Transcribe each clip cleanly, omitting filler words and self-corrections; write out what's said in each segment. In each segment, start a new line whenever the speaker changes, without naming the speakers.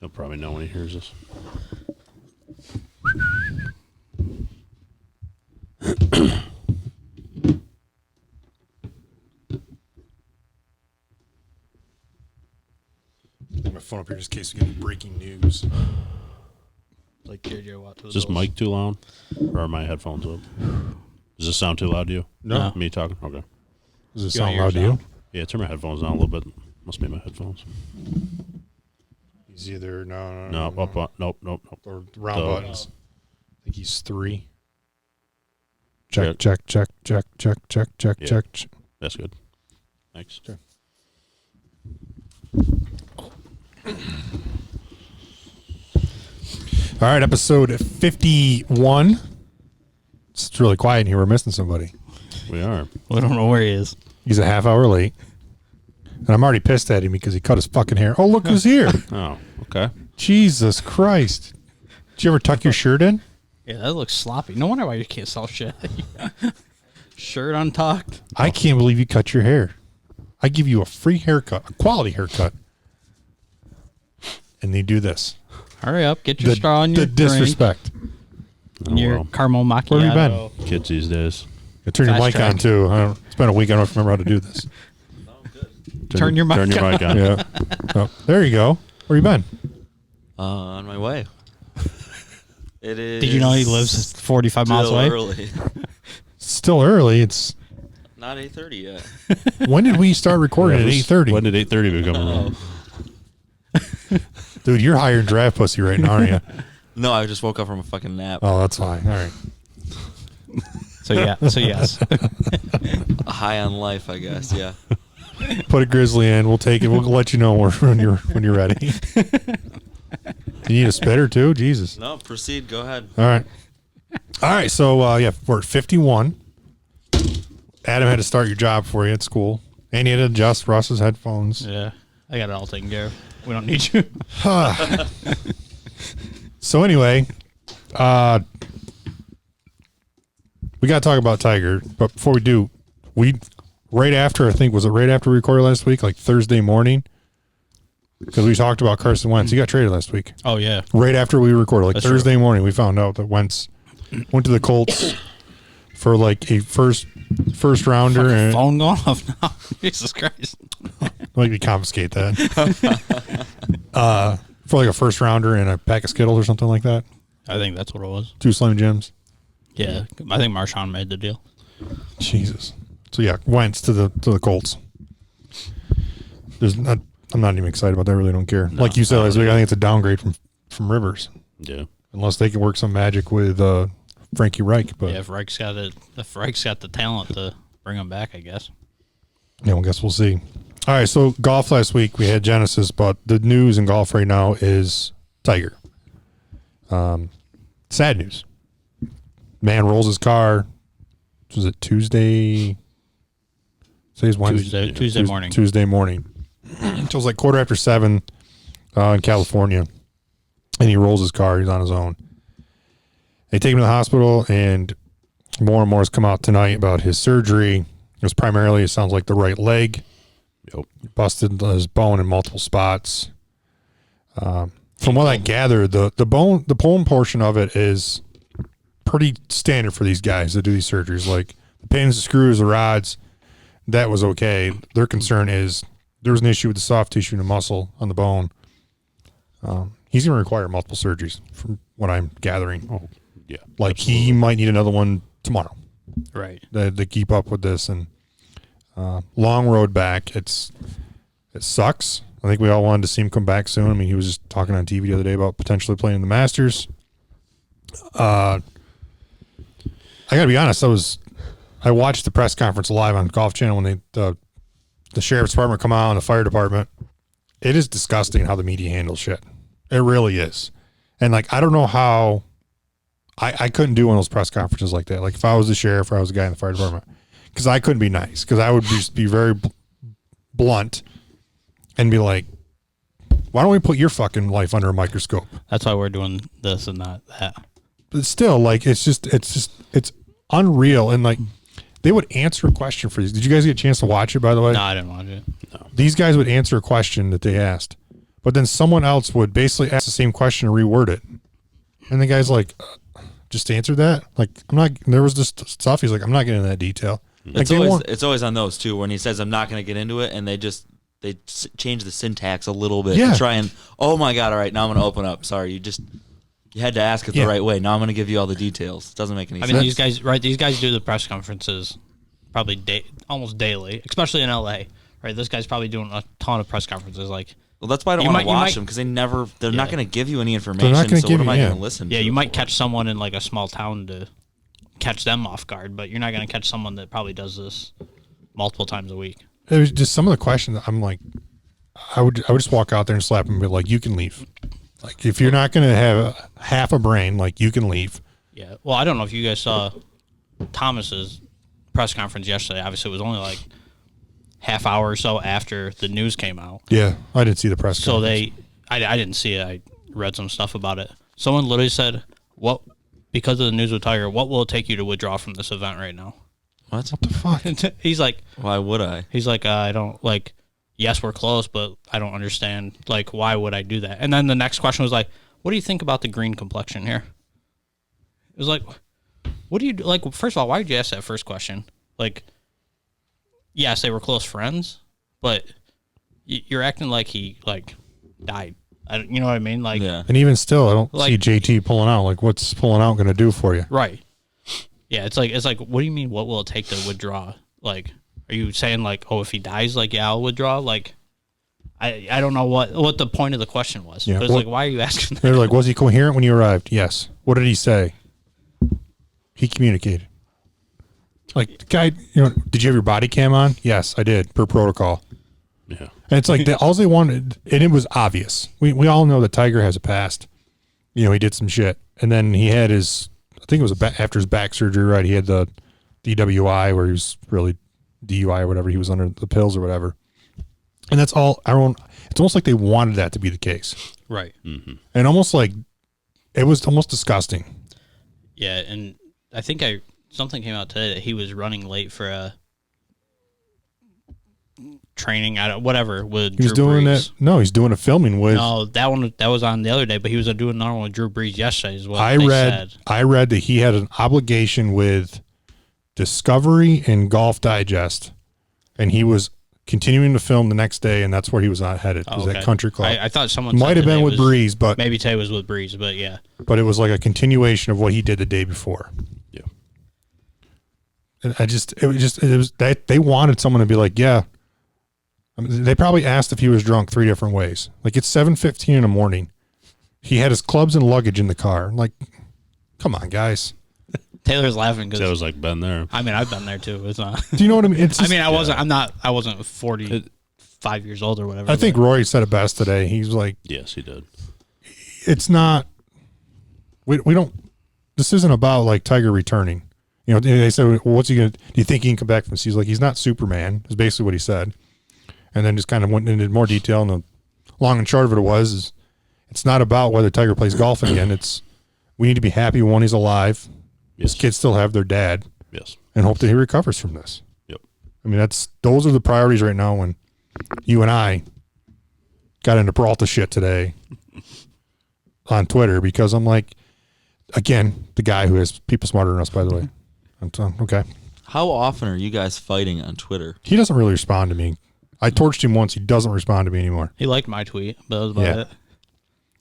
He'll probably know when he hears this.
My phone up here just in case we get breaking news.
Like JJ Watt.
Is this mic too loud? Or are my headphones up? Does this sound too loud to you?
No.
Me talking? Okay.
Does it sound loud to you?
Yeah, turn my headphones down a little bit. Must be my headphones.
He's either no.
Nope.
Or round buttons. I think he's 3. Check.
That's good. Thanks.
Sure. All right, episode 51. It's really quiet in here. We're missing somebody.
We are.
We don't know where he is.
He's a half hour late. And I'm already pissed at him because he cut his fucking hair. Oh, look who's here.
Oh, okay.
Jesus Christ. Did you ever tuck your shirt in?
Yeah, that looks sloppy. No wonder why you can't sell shit. Shirt untucked.
I can't believe you cut your hair. I give you a free haircut, a quality haircut. And they do this.
Hurry up. Get your straw in your
The disrespect.
Your caramel macchiato.
Where have you been?
Kids these days.
Turn your mic on, too. It's been a week. I don't remember how to do this.
Turn your mic on.
Yeah. Oh, there you go. Where you been?
On my way. It is.
Did you know he lives 45 miles away?
Early.
Still early. It's
not 8:30 yet.
When did we start recording at 8:30?
When did 8:30 become around?
Dude, you're higher than draft pussy right now, aren't you?
No, I just woke up from a fucking nap.
Oh, that's fine. All right.
So yes.
High on life, I guess. Yeah.
Put a grizzly in. We'll take it. We'll let you know when you're ready. You need a spitter too? Jesus.
No, proceed. Go ahead.
All right. So we're at 51. Adam had to start your job for you at school, and you had to adjust Russ's headphones.
Yeah, I got it all taken care of. We don't need you.
So anyway, we got to talk about Tiger, but before we do, right after we recorded last week, like Thursday morning, because we talked about Carson Wentz. He got traded last week.
Oh, yeah.
Right after we recorded, like
That's
Thursday
true.
morning, we found out that Wentz went to the Colts for like a first rounder.
Fucking
And
phone going off now. Jesus Christ.
like we confiscate that. For like a first rounder and a pack of Skittles or something like that.
I think that's what it was.
2 Slim Jims.
Yeah, I think Marshawn made the deal.
Jesus. So yeah, Wentz to the Colts. I'm not even excited about that. I really don't care.
No,
like you said last week, I think it's a downgrade from Rivers.
Yeah.
Unless they can work some magic with Frankie Reich. But
Yeah, if Reich's got the talent to bring him back, I guess.
yeah, I guess we'll see. All right, so golf last week we had Genesis, but the news in golf right now is Tiger. Sad news. Man rolls his car. Was it Tuesday? Today's Wednesday.
Tuesday morning.
Tuesday morning. It was like 7:15 in California, and he rolls his car. He's on his own. They take him to the hospital, and more has come out tonight about his surgery. It was primarily, it sounds like, the right leg.
Yep.
Busted his bone in multiple spots. From what I gather, the bone portion of it is pretty standard for these guys that do these surgeries. Like the pins, the screws, the rods, that was okay. Their concern is there was an issue with the soft tissue and the muscle on the bone. He's going to require multiple surgeries, from what I'm gathering.
Oh, yeah.
Like
absolutely.
he might need another one tomorrow.
Right.
To keep up with this, and long road back. It sucks. I think we all wanted to see him come back soon. I mean, he was just talking on TV the other day about potentially playing the Masters. I gotta be honest. I watched the press conference live on Golf Channel when the sheriff's department come out and the fire department. It is disgusting how the media handles shit. It really is. And like, I don't know how I couldn't do one of those press conferences like that. Like if I was the sheriff or I was the guy in the fire department, because I couldn't be nice, because I would just be very blunt and be like, why don't we put your fucking life under a microscope?
That's why we're doing this and not that.
But still, like, it's unreal. And like, they would answer a question for these. Did you guys get a chance to watch it, by the way?
No, I didn't watch it.
No.
These guys would answer a question that they asked, but then someone else would basically ask the same question and reword it. And the guy's like, just answer that? Like, there was this stuff. He's like, I'm not getting into that detail. Like,
It's always on those too when he says I'm not going to get into it, and they change the syntax a little bit
Yeah.
to try and all right, now I'm going to open up. Sorry, you had to ask it the right way. Now I'm going to give you all the details. It doesn't make any sense.
I mean, these guys do the press conferences probably almost daily, especially in LA. Right, this guy's probably doing a ton of press conferences. Like,
well, that's why I don't want to watch them because they're not going to give you any information.
They're not gonna
so
give
what am
you-
I going to listen to?
yeah, you might catch someone in like a small town to catch them off guard, but you're not going to catch someone that probably does this multiple times a week.
It was just some of the questions. I'm like, I would just walk out there and slap him and be like, you can leave. Like, if you're not going to have half a brain, like, you can leave.
Yeah. Well, I don't know if you guys saw Thomas's press conference yesterday. Obviously, it was only like half hour or so after the news came out.
Yeah, I didn't see the press
So
conference.
I didn't see it. I read some stuff about it. Someone literally said, because of the news with Tiger, what will it take you to withdraw from this event right now?
What?
What the fuck?
He's like,
Why would I?
I don't, like, yes, we're close, but I don't understand, like, why would I do that? And then the next question was like, what do you think about the green complexion here? It was like, what do you, like, first of all, why did you ask that first question? Like, yes, they were close friends, but you're acting like he, like, died. You know what I mean? Like,
Yeah.
And even still, I don't
Like-
see JT pulling out. Like, what's pulling out going to do for you?
right. Yeah, it's like, what do you mean, what will it take to withdraw? Like, are you saying, like, oh, if he dies, like, yeah, I'll withdraw? Like, I don't know what the point of the question was.
Yeah,
But it's
what-
like, why are you asking that?
They're like, was he coherent when you arrived? Yes. What did he say? He communicated. Like, the guy, did you have your body cam on? Yes, I did, per protocol.
Yeah.
And it's like, all they wanted, and it was obvious. We all know that Tiger has a past. He did some shit. And then he had his, I think it was after his back surgery, right? He had the DWI where he was really DUI or whatever. He was under the pills or whatever. And that's all it's almost like they wanted that to be the case.
Right.
And almost like, it was almost disgusting.
Yeah, and I think something came out today that he was running late for a training, whatever, with
He was
Drew
doing
Brees.
that. No, he's doing a filming with.
No, that was on the other day, but he was doing another one with Drew Brees yesterday is what
I
they
read.
said.
I read that he had an obligation with Discovery and Golf Digest, and he was continuing to film the next day, and that's where he was not headed. It was
Okay.
that country club.
I thought someone
Might
said
have been
today
with
was-
Breeze, but
Maybe today was with Breeze, but yeah.
it was like a continuation of what he did the day before.
Yeah.
And it was that they wanted someone to be like, yeah. I mean, they probably asked if he was drunk 3 different ways. Like, it's 7:15 in the morning. He had his clubs and luggage in the car. Like, come on, guys.
Taylor's laughing
That
because
was like been there.
I mean I've been there too. It's not.
Do you know what I mean? It's just,
I wasn't 45 years old or whatever.
I think Roy said it best today. He's like,
Yes, he did.
it's not. We don't. This isn't about like Tiger returning. They said, well, what's he gonna? Do you think he can come back from this? He's like, he's not Superman. Is basically what he said, and then just kind of went into more detail. And the long and short of it is, it's not about whether Tiger plays golf again. It's we need to be happy when he's alive.
Yes.
His kids still have their dad,
Yes.
and hope that he recovers from this.
Yep.
I mean, those are the priorities right now. When you and I got into Peralta shit today on Twitter, because I'm like, again, the guy who has people smarter than us, by the way. Okay.
How often are you guys fighting on Twitter?
He doesn't really respond to me. I torched him once. He doesn't respond to me anymore.
he liked my tweet, but that was about
Yeah.
it.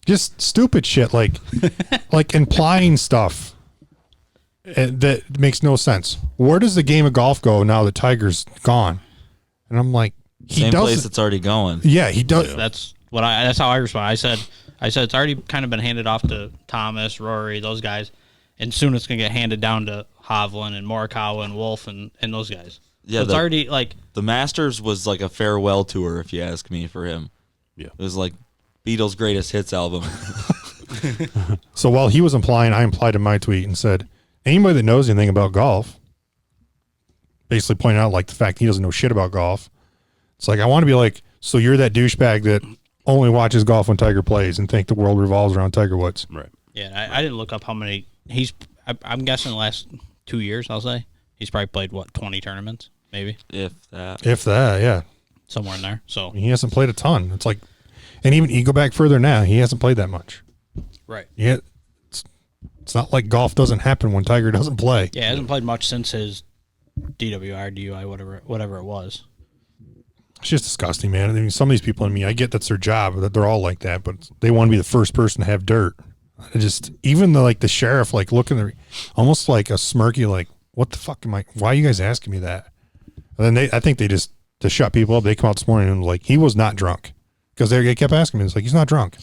Just stupid shit like implying stuff that makes no sense. Where does the game of golf go now that Tiger's gone? And I'm like, he
Same place
doesn't.
it's already going.
Yeah, he does.
That's how I respond. I said it's already kind of been handed off to Thomas, Rory, those guys, and soon it's gonna get handed down to Hovland and Morikawa and Wolf and those guys.
Yeah,
So it's already like
The Masters was like a farewell tour, if you ask me, for him.
Yeah.
It was like Beatles' greatest hits album.
So while he was implying, I implied in my tweet and said, anybody that knows anything about golf, basically pointing out like the fact he doesn't know shit about golf, It's like I want to be like, so you're that douchebag that only watches golf when Tiger plays and think the world revolves around Tiger Woods.
Right.
Yeah, I didn't look up how many I'm guessing the last 2 years. I'll say he's probably played 20 tournaments, maybe
If that.
If that, yeah.
somewhere in there. So
He hasn't played a ton. It's like, and even you go back further now, he hasn't played that much.
right.
Yeah, it's not like golf doesn't happen when Tiger doesn't play.
Yeah, he hasn't played much since his DWI, DUI, whatever it was.
It's just disgusting, man. I mean, some of these people, I get that's their job, that they're all like that, but they want to be the first person to have dirt. I just, even the sheriff, looking almost like a smirky, like, what the fuck why are you guys asking me that? And then I think they just, to shut people up, they come out this morning and like, he was not drunk. Because they kept asking me, it's like, he's not drunk.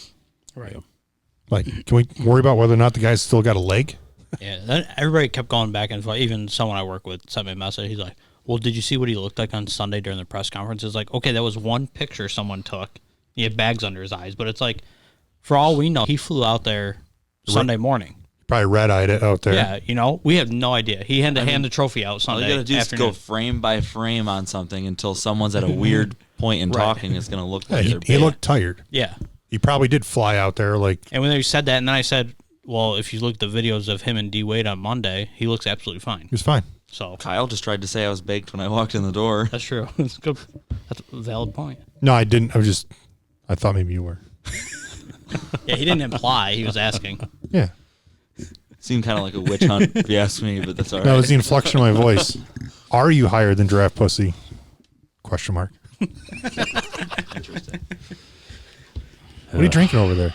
Right.
Like, can we worry about whether or not the guy's still got a leg?
Yeah, then everybody kept going back and forth. Even someone I work with sent me a message. He's like, well, did you see what he looked like on Sunday during the press conference? It's like, okay, that was one picture someone took. He had bags under his eyes. But it's like, for all we know, he flew out there Sunday morning.
Probably red-eyed it out there.
Yeah, we have no idea. He had to hand the trophy out Sunday
All you got to do is
afternoon.
go frame by frame on something until someone's at a weird point in talking. It's going to look
Yeah,
like
he looked tired.
Yeah.
He probably did fly out there
And when they said that, and then I said, well, if you look at the videos of him and D. Wade on Monday, he looks absolutely fine.
he was fine.
So
Kyle just tried to say I was baked when I walked in the door.
that's true. That's good. That's a valid point.
No, I didn't. I thought maybe you were.
Yeah, he didn't imply. He was asking.
Yeah.
Seemed kind of like a witch hunt, if you ask me, but that's all right.
That was the inflection of my voice. Are you higher than giraffe pussy? Question mark.
Interesting.
What are you drinking over there?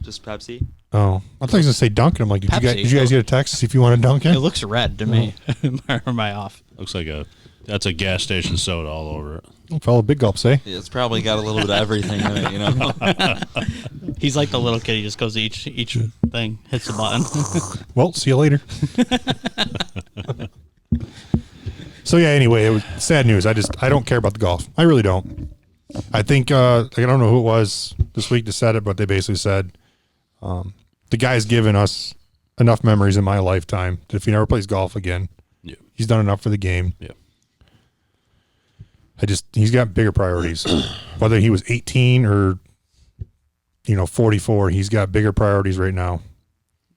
Just Pepsi?
Oh, I thought he was going to say Dunkin'. I'm like, did you guys get a text to see if you want a Dunkin'?
It looks red to me. Or am I off?
Looks like that's a gas station soda all over it.
Follow big gulps, eh?
Yeah, it's probably got a little bit of everything in it, you know?
He's like the little kid. He just goes to each thing, hits the button.
Well, see you later. So yeah, anyway, it was sad news. I don't care about the golf. I really don't. I think I don't know who it was this week that said it, but they basically said the guy's given us enough memories in my lifetime that if he never plays golf again,
Yeah.
he's done enough for the game.
Yeah.
He's got bigger priorities. Whether he was 18 or 44, he's got bigger priorities right now.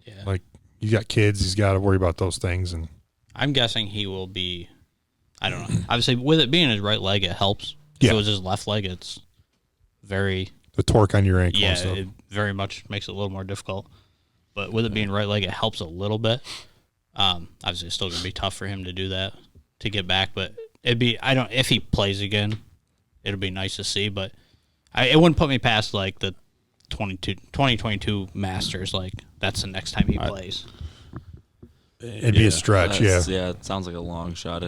Yeah.
Like, he's got kids, he's got to worry about those things. And
I'm guessing he will be. I don't know. Obviously, with it being his right leg, it helps. If
Yeah.
it was his left leg, it's very.
the torque on your ankle
Yeah,
and stuff.
it very much makes it a little more difficult. But with it being right leg, it helps a little bit. Obviously, it's still going to be tough for him to do that, to get back. But if he plays again, it'll be nice to see. But it wouldn't put me past, like, the 2022 Masters. Like, that's the next time he plays.
It'd be a stretch, yeah.
Yeah, it sounds like a long shot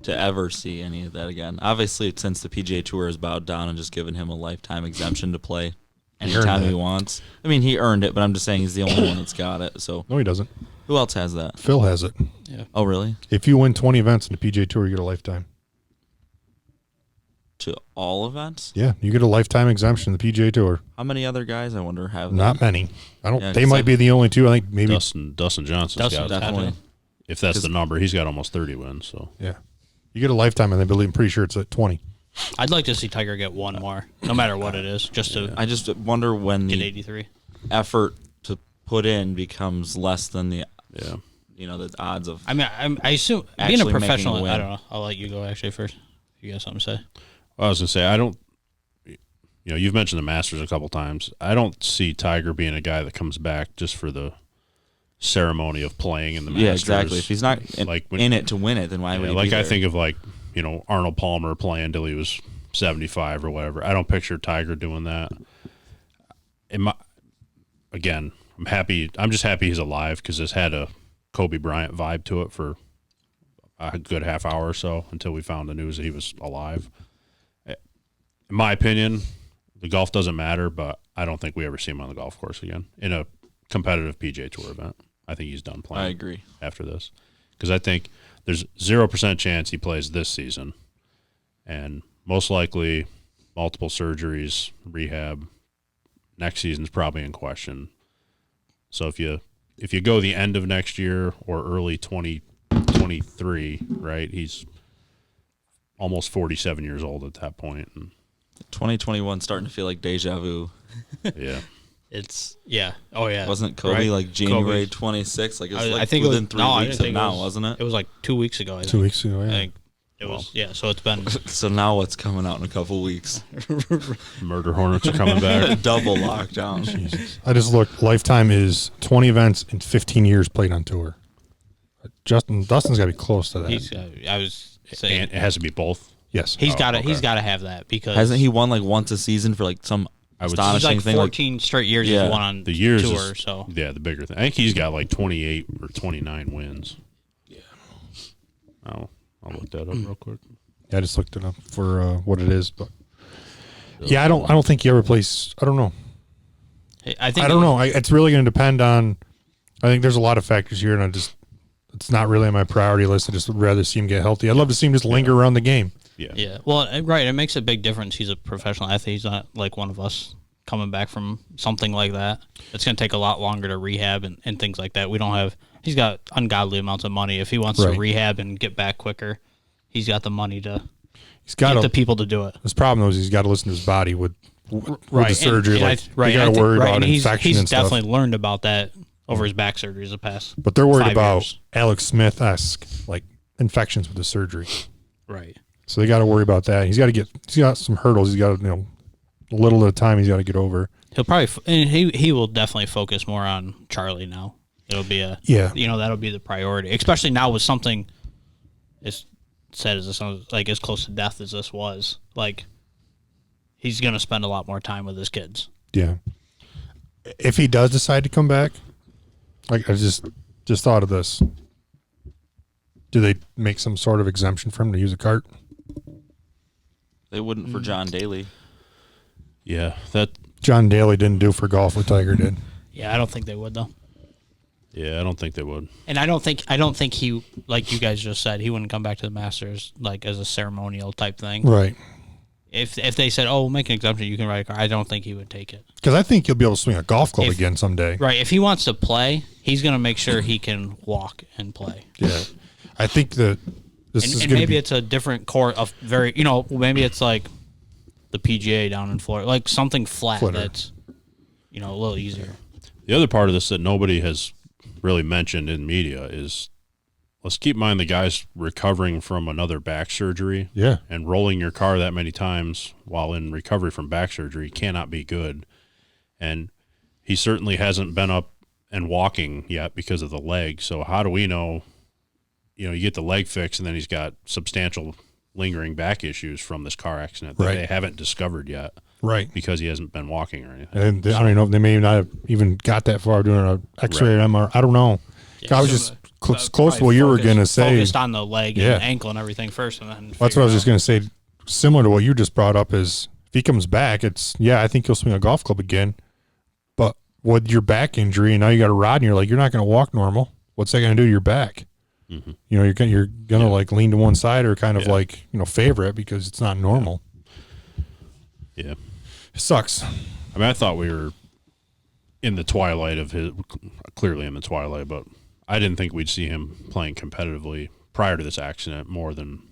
to ever see any of that again. Obviously, since the PGA Tour has bowed down and just given him a lifetime exemption to play anytime he wants. I mean, he earned it, but I'm just saying he's the only one that's got it. So
No, he doesn't.
who else has that?
Phil has it.
Yeah.
Oh, really?
If you win 20 events in the PGA Tour, you get a lifetime.
To all events?
Yeah, you get a lifetime exemption to the PGA Tour.
How many other guys, I wonder, have that?
Not many. I don't.
Yeah,
they
'cause
might be the only two. I think maybe.
Dustin Johnson's
Dustin,
got it.
Definitely.
If that's the number, he's got almost 30 wins. So
Yeah, you get a lifetime, and I'm pretty sure it's at 20.
I'd like to see Tiger get one more, no matter what it is, just to
I just wonder when
get
the
83.
effort to put in becomes less than the
yeah,
the odds of.
I mean, I assume being a
Actually making
professional.
a win.
I don't know. I'll let you go actually first. You got something to say?
well, I was gonna say I don't. You've mentioned the Masters a couple times. I don't see Tiger being a guy that comes back just for the ceremony of playing in the Masters.
Yeah, exactly. If he's not in it to win it, then why would he
like
be
I
there?
think of Arnold Palmer playing till he was 75 or whatever. I don't picture Tiger doing that. I'm happy. I'm just happy he's alive because it's had a Kobe Bryant vibe to it for a good half hour or so until we found the news that he was alive. In my opinion, the golf doesn't matter, but I don't think we ever see him on the golf course again in a competitive PGA Tour event. I think he's done playing.
I agree.
After this, because I think there's 0% chance he plays this season, and most likely multiple surgeries, rehab. Next season's probably in question. So if you go the end of next year or early 2023, right? He's almost 47 years old at that point. And
2021 starting to feel like deja vu.
yeah.
It's Oh yeah.
Wasn't Kobe
Right?
like January
Kobe.
26th? Like it was
I
like
think
within
it was,
3
no, I
weeks
didn't
of
think
now,
it was,
wasn't it?
It was like 2 weeks ago. I think.
2 weeks ago,
I
yeah.
think it was. Yeah. So it's been.
So now what's coming out in a couple weeks?
Murder hornets are coming back.
Double lockdown.
Jesus. I just looked. Lifetime is 20 events in 15 years played on tour. Dustin's got to be close to that.
I was saying
And it has to be both.
Yes.
he's got to
okay.
he's got to have that because
Hasn't he won like once a season for like some
he's
astonishing
like
thing?
14 straight years
Yeah.
he's won on
The years
tour.
is,
So
yeah, the bigger thing. I think he's got like 28 or 29 wins. Yeah. I'll look that up real quick.
Yeah, I just looked it up for what it is, but yeah, I don't think he ever plays. I don't know.
I think
I don't know. It's really going to depend on. I think there's a lot of factors here, and it's not really on my priority list. I just would rather see him get healthy. I'd love to see him just linger around the game.
Yeah.
Yeah. Well, right. It makes a big difference. He's a professional athlete. He's not like one of us coming back from something like that. It's going to take a lot longer to rehab and things like that. We don't have. He's got ungodly amounts of money. If he wants to rehab and get back quicker, he's got the money to.
He's got
get the people to do it.
His problem though is he's got to listen to his body with the surgery.
And
They got to worry about infection
he's
and stuff.
definitely learned about that over his back surgeries the past.
But they're worried
5
about
years.
Alex Smith-esque like infections with the surgery.
Right.
So they got to worry about that. He's got some hurdles. He's got to, a little at a time. He's got to get over.
He'll probably and he will definitely focus more on Charlie now. It'll be that'll be the priority, especially now with something as sad as this, like as close to death as this was. Like he's gonna spend a lot more time with his kids.
Yeah. If he does decide to come back, like I just thought of this. Do they make some sort of exemption for him to use a cart?
They wouldn't for John Daly.
Yeah. That.
John Daly didn't do for golf what Tiger did.
Yeah, I don't think they would though.
Yeah, I don't think they would.
And I don't think he, like you guys just said, he wouldn't come back to the Masters like as a ceremonial type thing.
Right.
If they said, "Oh, we'll make an exemption, you can ride a car," I don't think he would take it.
Because I think he'll be able to swing a golf club again someday.
Right. If he wants to play, he's going to make sure he can walk and play.
Yeah. I think that this is
And
going to
maybe
be...
it's a different court of very, maybe it's like the PGA down in Florida, like something flat that's, a little easier.
The other part of this that nobody has really mentioned in media is let's keep in mind the guy's recovering from another back surgery.
Yeah.
And rolling your car that many times while in recovery from back surgery cannot be good. And he certainly hasn't been up and walking yet because of the leg. So how do we know, you get the leg fixed and then he's got substantial lingering back issues from this car accident that they haven't discovered yet.
Right.
Because he hasn't been walking or anything.
And I don't even know if they may not have even got that far doing an X-ray or MR. I don't know.
Yeah,
I was just close to what you were going to say.
Focused on the leg and ankle and everything first. And then
That's what I was just going to say. Similar to what you just brought up is if he comes back, I think he'll swing a golf club again. But with your back injury and now you got a rod and you're not going to walk normal. What's that going to do to your back? Mm-hmm. You're going to like lean to one side or kind of favor it because it's not normal.
Yeah.
It sucks.
I mean, I thought we were in the twilight of clearly in the twilight, but I didn't think we'd see him playing competitively prior to this accident more than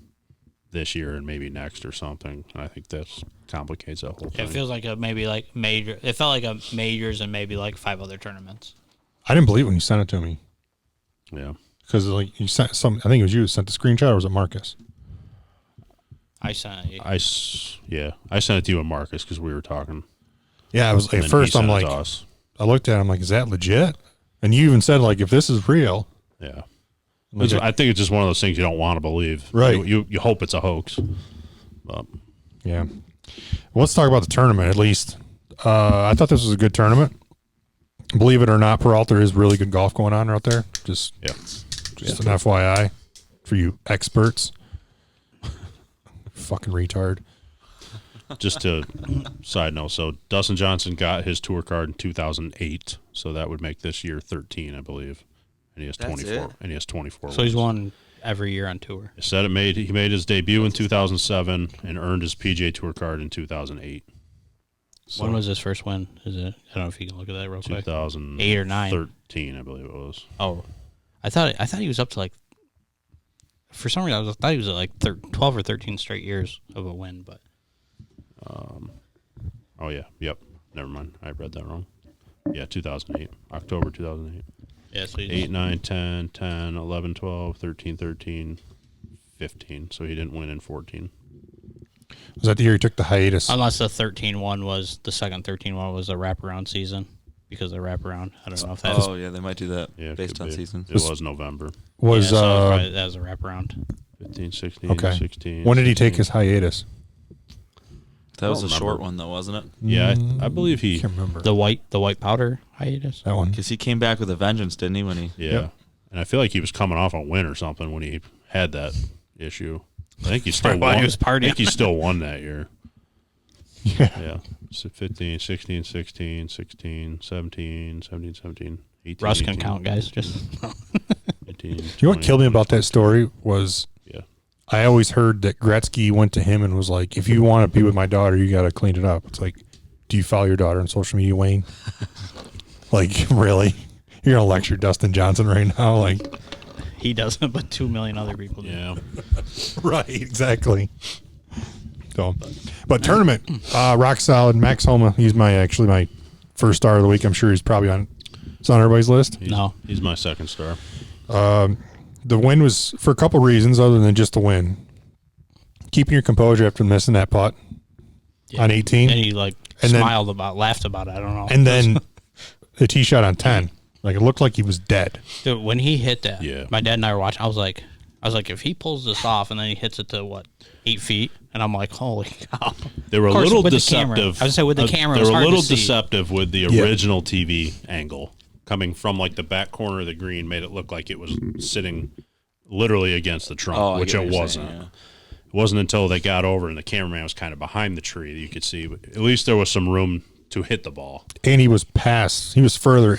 this year and maybe next or something. And I think that complicates that whole thing.
It feels like major. It felt like a majors and maybe like 5 other tournaments.
I didn't believe when you sent it to me.
Yeah.
Because you sent I think it was you who sent the screenshot, or was it Marcus?
I sent it.
I sent it to you and Marcus because we were talking.
Yeah, I was at first. I'm like, I looked at it. I'm like, is that legit? And you even said if this is real.
Yeah. I think it's just one of those things you don't want to believe.
Right.
You hope it's a hoax. But.
Yeah. Well, let's talk about the tournament at least. I thought this was a good tournament. Believe it or not, Peralta, there is really good golf going on out there. Just an FYI for you experts. Fucking retard.
Just to side note, so Dustin Johnson got his tour card in 2008, so that would make this year 13, I believe, and he has 24. And he has 24.
So he's won every year on tour.
He made his debut in 2007 and earned his PGA Tour card in 2008.
So when was his first win? I don't know if you can look at that real quick.
2008
or 9.
13, I believe it was.
Oh, I thought he was up to For some reason, I thought he was at like 12 or 13 straight years of a win, but.
Oh, yeah. Yep. Never mind. I read that wrong. Yeah, 2008. October 2008.
Yeah, so
8, 9, 10, 10, 11, 12, 13, 13, 15. So he didn't win in 14.
Was that the year he took the hiatus?
Unless the 13-1 was, the second 13-1 was a wraparound season. Because of the wraparound. I don't know if that's.
Oh, yeah, they might do that based on season.
It was November.
Was
that was a wraparound.
15, 16,
okay.
16.
When did he
16.
take his hiatus?
That was a
remember.
short one, though, wasn't it?
Yeah, I believe he.
Can't remember.
The white powder hiatus.
That one.
Because he came back with a vengeance, didn't he? When he
Yeah.
Yep.
And I feel like he was coming off a win or something when he had that issue. I think he still
Probably while
won.
he was partying.
I think he still won that year.
Yeah.
Yeah. So 15, 16, 16, 16, 17, 17, 17, 18.
Russ can
18,
count, guys. Just
18,
You know what killed me about that story was
Yeah.
I always heard that Gretzky went to him and was like, if you want to be with my daughter, you got to clean it up. It's like, do you follow your daughter on social media, Wayne? Like, really? You're going to lecture Dustin Johnson right now? Like,
he doesn't, but 2 million other people do.
Yeah.
right, exactly. So, but tournament, rock solid. Max Homa, he's actually my first star of the week. I'm sure he's probably on everybody's list.
No.
He's my second star.
The win was for a couple reasons other than just the win. Keeping your composure after missing that putt on 18.
And he
And then-
laughed about it. I don't know.
And then the tee shot on 10. Like, it looked like he was dead.
Dude, when he hit that,
Yeah.
my dad and I were watching. I was like, if he pulls this off and then he hits it to 8 feet, and I'm like, holy cow.
They were a
Of course,
little
with the camera.
deceptive.
I was gonna say, with the camera, it
they
was
were a
hard to
little
see.
deceptive with the original TV angle coming from like the back corner of the green. Made it look like it was sitting literally against the trunk,
I
which
get what
it
you're
wasn't.
saying, yeah.
It wasn't until they got over and the cameraman was kind of behind the tree that you could see. But at least there was some room to hit the ball.
And he was further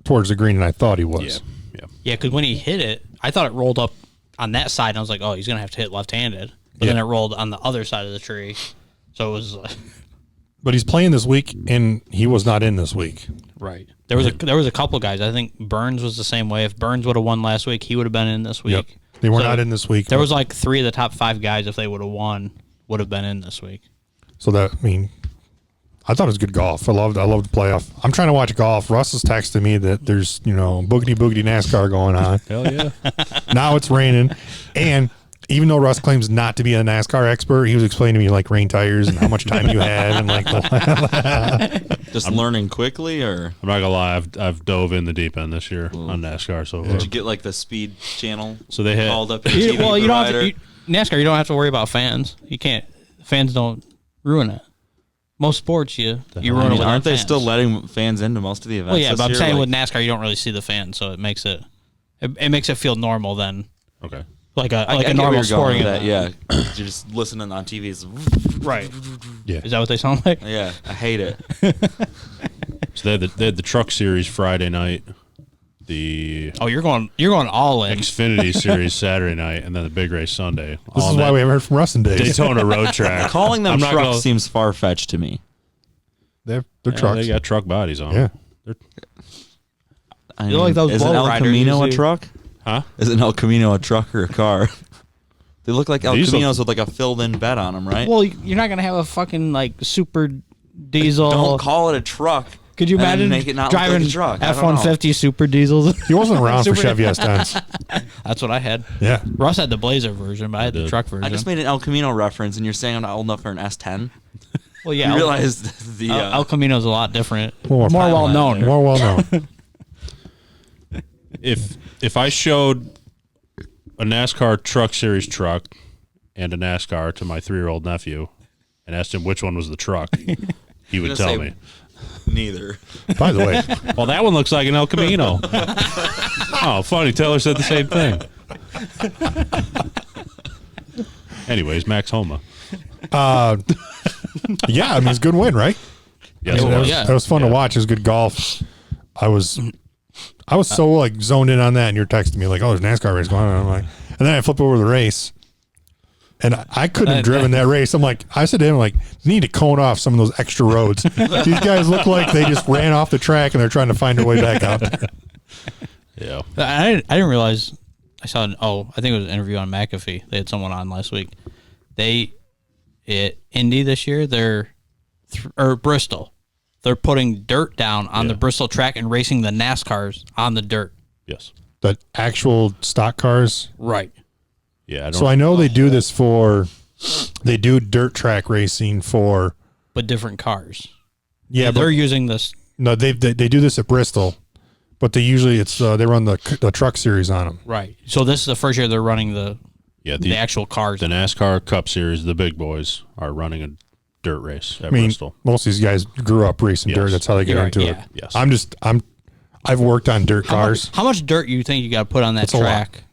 towards the green than I thought he was.
Yeah.
Yeah, because when he hit it, I thought it rolled up on that side, and I was like, oh, he's going to have to hit left-handed. But then it rolled on the other side of the tree. So it was
But he's playing this week, and he was not in this week.
right. There was a couple guys. I think Burns was the same way. If Burns would have won last week, he would have been in this week.
Yep. They were not in this week.
There was 3 of the top 5 guys, if they would have won, would have been in this week.
So I thought it was good golf. I loved the playoff. I'm trying to watch golf. Russ has texted me that there's, boogity NASCAR going on.
Hell yeah.
Now it's raining. And even though Russ claims not to be a NASCAR expert, he was explaining to me rain tires and how much time you have and
just learning quickly, or
I'm not gonna lie, I've dove in the deep end this year on NASCAR so far.
did you get the speed channel?
So they had
called up your TV
Well, you don't have
provider?
to, NASCAR, you don't have to worry about fans. You can't. Fans don't ruin it. Most sports, you ruin it with
aren't they
fans.
still letting fans into most of the events?
Well, yeah,
this
but I'm
year?
saying with NASCAR, you don't really see the fans, so it makes it feel normal then,
Okay.
like
I
a
get where
normal
you're going
sporting
with that.
event.
Yeah, you're just listening on TV. It's,
Right.
Yeah.
Is that what they sound like?
yeah, I hate it.
So they had the truck series Friday night, the
Oh, you're going all in.
Xfinity series Saturday night, and then the big race Sunday.
this is why we haven't heard from Russ in days.
Daytona road track.
Calling them
I'm not
trucks
gonna-
seems far fetched to me.
They're
Yeah,
trucks.
they got truck bodies on.
Yeah.
them.
I
You're like those
is an
boat
El
riders
Camino
you
a
see.
truck?
Huh?
Is an El Camino a truck or a car? They look like El
These look-
Caminos with a filled-in bed on them, right?
Well, you're not gonna have a fucking super diesel.
Don't call it a truck.
Could you
and then
imagine
make it not look like
driving
a truck? I don't know.
F-150 super diesels?
He wasn't around for
Super-
Chevy S10s.
That's what I had.
Yeah.
Russ had the Blazer version, but I had the
did.
truck version.
I just made an El Camino reference, and you're saying I'm not old enough for an S10?
well, yeah,
You realize the
El Camino's a lot different,
More
more well
pilot
known.
there.
More well known.
If I showed a NASCAR truck series truck and a NASCAR to my 3-year-old nephew and asked him which one was the truck, he would
gonna
tell
say-
me.
neither.
By the way,
Well, that one looks like an El Camino. Oh, funny. Taylor said the same thing. Anyways, Max Homa.
yeah, it's a good win, right?
Yes,
It
it
was,
was.
yeah.
It was fun to watch. It was good golf. I was so zoned in on that, and you're texting me oh, there's a NASCAR race going on. I'm like, and then I flip over the race, and I couldn't have driven that race. I said to him, you need to cone off some of those extra roads. These guys look like they just ran off the track and they're trying to find their way back out there.
Yeah.
I didn't realize. I saw I think it was an interview on McAfee. They had someone on last week. Indy this year, or Bristol, they're putting dirt down on the Bristol track and racing the NASCARs on the dirt.
Yes.
The actual stock cars.
Right.
Yeah.
So I know they do this they do dirt track racing for.
But different cars.
Yeah,
they're using this.
No, they do this at Bristol, but they usually they run the truck series on them.
Right. So this is the first year they're running the actual cars.
The NASCAR Cup Series, the big boys are running a dirt race at
I mean,
Bristol.
most of these guys grew up racing dirt. That's how they get into it.
Yes.
I've worked on dirt cars.
How much dirt you think you got to put on that track?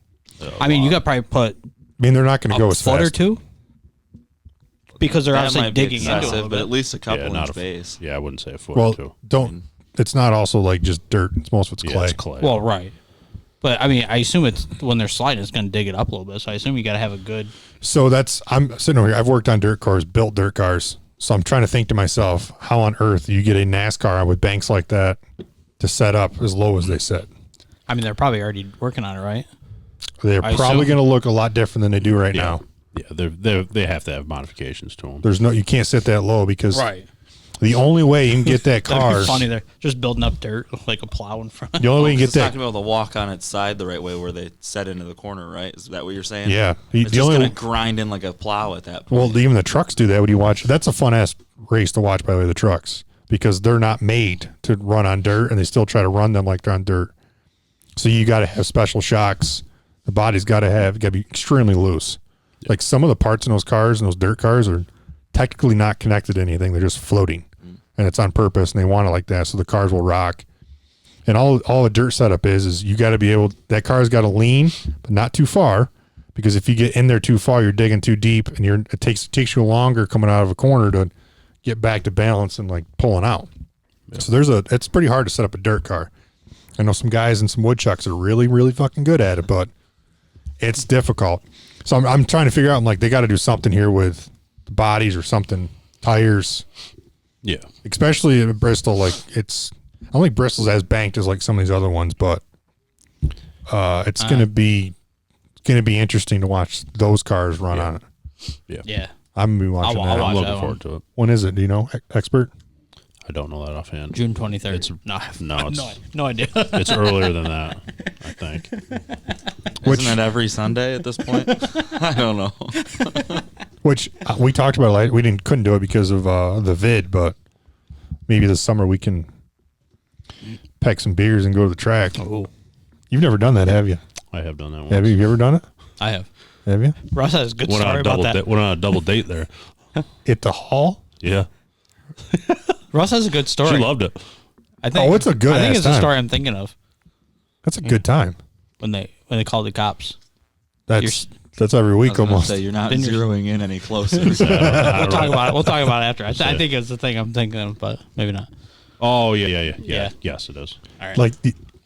I mean, you got to probably put.
I mean, they're not going to go as fast.
A foot or two. Because they're obviously
might be
digging into
excessive,
it.
but at least a couple
not
inch base.
Yeah, I wouldn't say a foot or two.
It's not also like just dirt. It's most of it's clay.
It's clay.
Well, right. But I mean, I assume it's when they're sliding, it's going to dig it up a little bit. So I assume you got to have a good.
So I'm sitting over here. I've worked on dirt cars, built dirt cars. So I'm trying to think to myself, how on earth do you get a NASCAR with banks like that to set up as low as they set?
I mean, they're probably already working on it, right?
They're probably going to look a lot different than they do right now.
Yeah, they have to have modifications to them.
You can't sit that low because the only way you can get that car.
That'd be funny. They're just building up dirt like a plow in front.
The only way you can get
It's not
that.
going to be able to walk on its side the right way where they set into the corner, right? Is that what you're saying?
Yeah.
It's just going to grind in like a plow at that point.
Well, even the trucks do that when you watch. That's a fun ass race to watch, by the way, the trucks, because they're not made to run on dirt and they still try to run them like they're on dirt. So you got to have special shocks. The body's got to be extremely loose. Yeah. Like some of the parts in those cars and those dirt cars are technically not connected to anything. They're just floating and it's on purpose and they want it like that. So the cars will rock. And all a dirt setup is you got to be able, that car's got to lean, but not too far, because if you get in there too far, you're digging too deep and it takes you longer coming out of a corner to get back to balance and like pulling out. Yeah. So it's pretty hard to set up a dirt car. I know some guys and some woodchucks are really, really fucking good at it, but it's difficult. So I'm trying to figure out, they got to do something here with the bodies or something, tires.
Yeah.
Especially in Bristol, I don't think Bristol's as banked as like some of these other ones, but it's going to be interesting to watch those cars run on it.
Yeah.
Yeah.
I'm going to be watching that.
I'm looking forward to it.
When is it? Do you know, expert?
I don't know that offhand.
June 23rd.
It's
no idea.
It's earlier than that, I think.
Isn't it every Sunday at this point? I don't know.
Which we talked about. We couldn't do it because of the vid, but maybe this summer we can pack some beers and go to the track.
Oh,
you've never done that, have you?
I have done that once.
Have you ever done it?
I have.
Have you?
Russ has a good story about that.
Went on a double date there.
At the hall?
Yeah.
Russ has a good story.
She loved it.
I think.
Oh, it's a good.
I think it's
time.
the story I'm thinking of.
That's a good time.
When they called the cops.
That's every week almost.
You're not zeroing in any closer.
We'll talk about it. We'll talk about it after. I think it's the thing I'm thinking of, but maybe not.
Oh yeah. Yes, it is.
All right.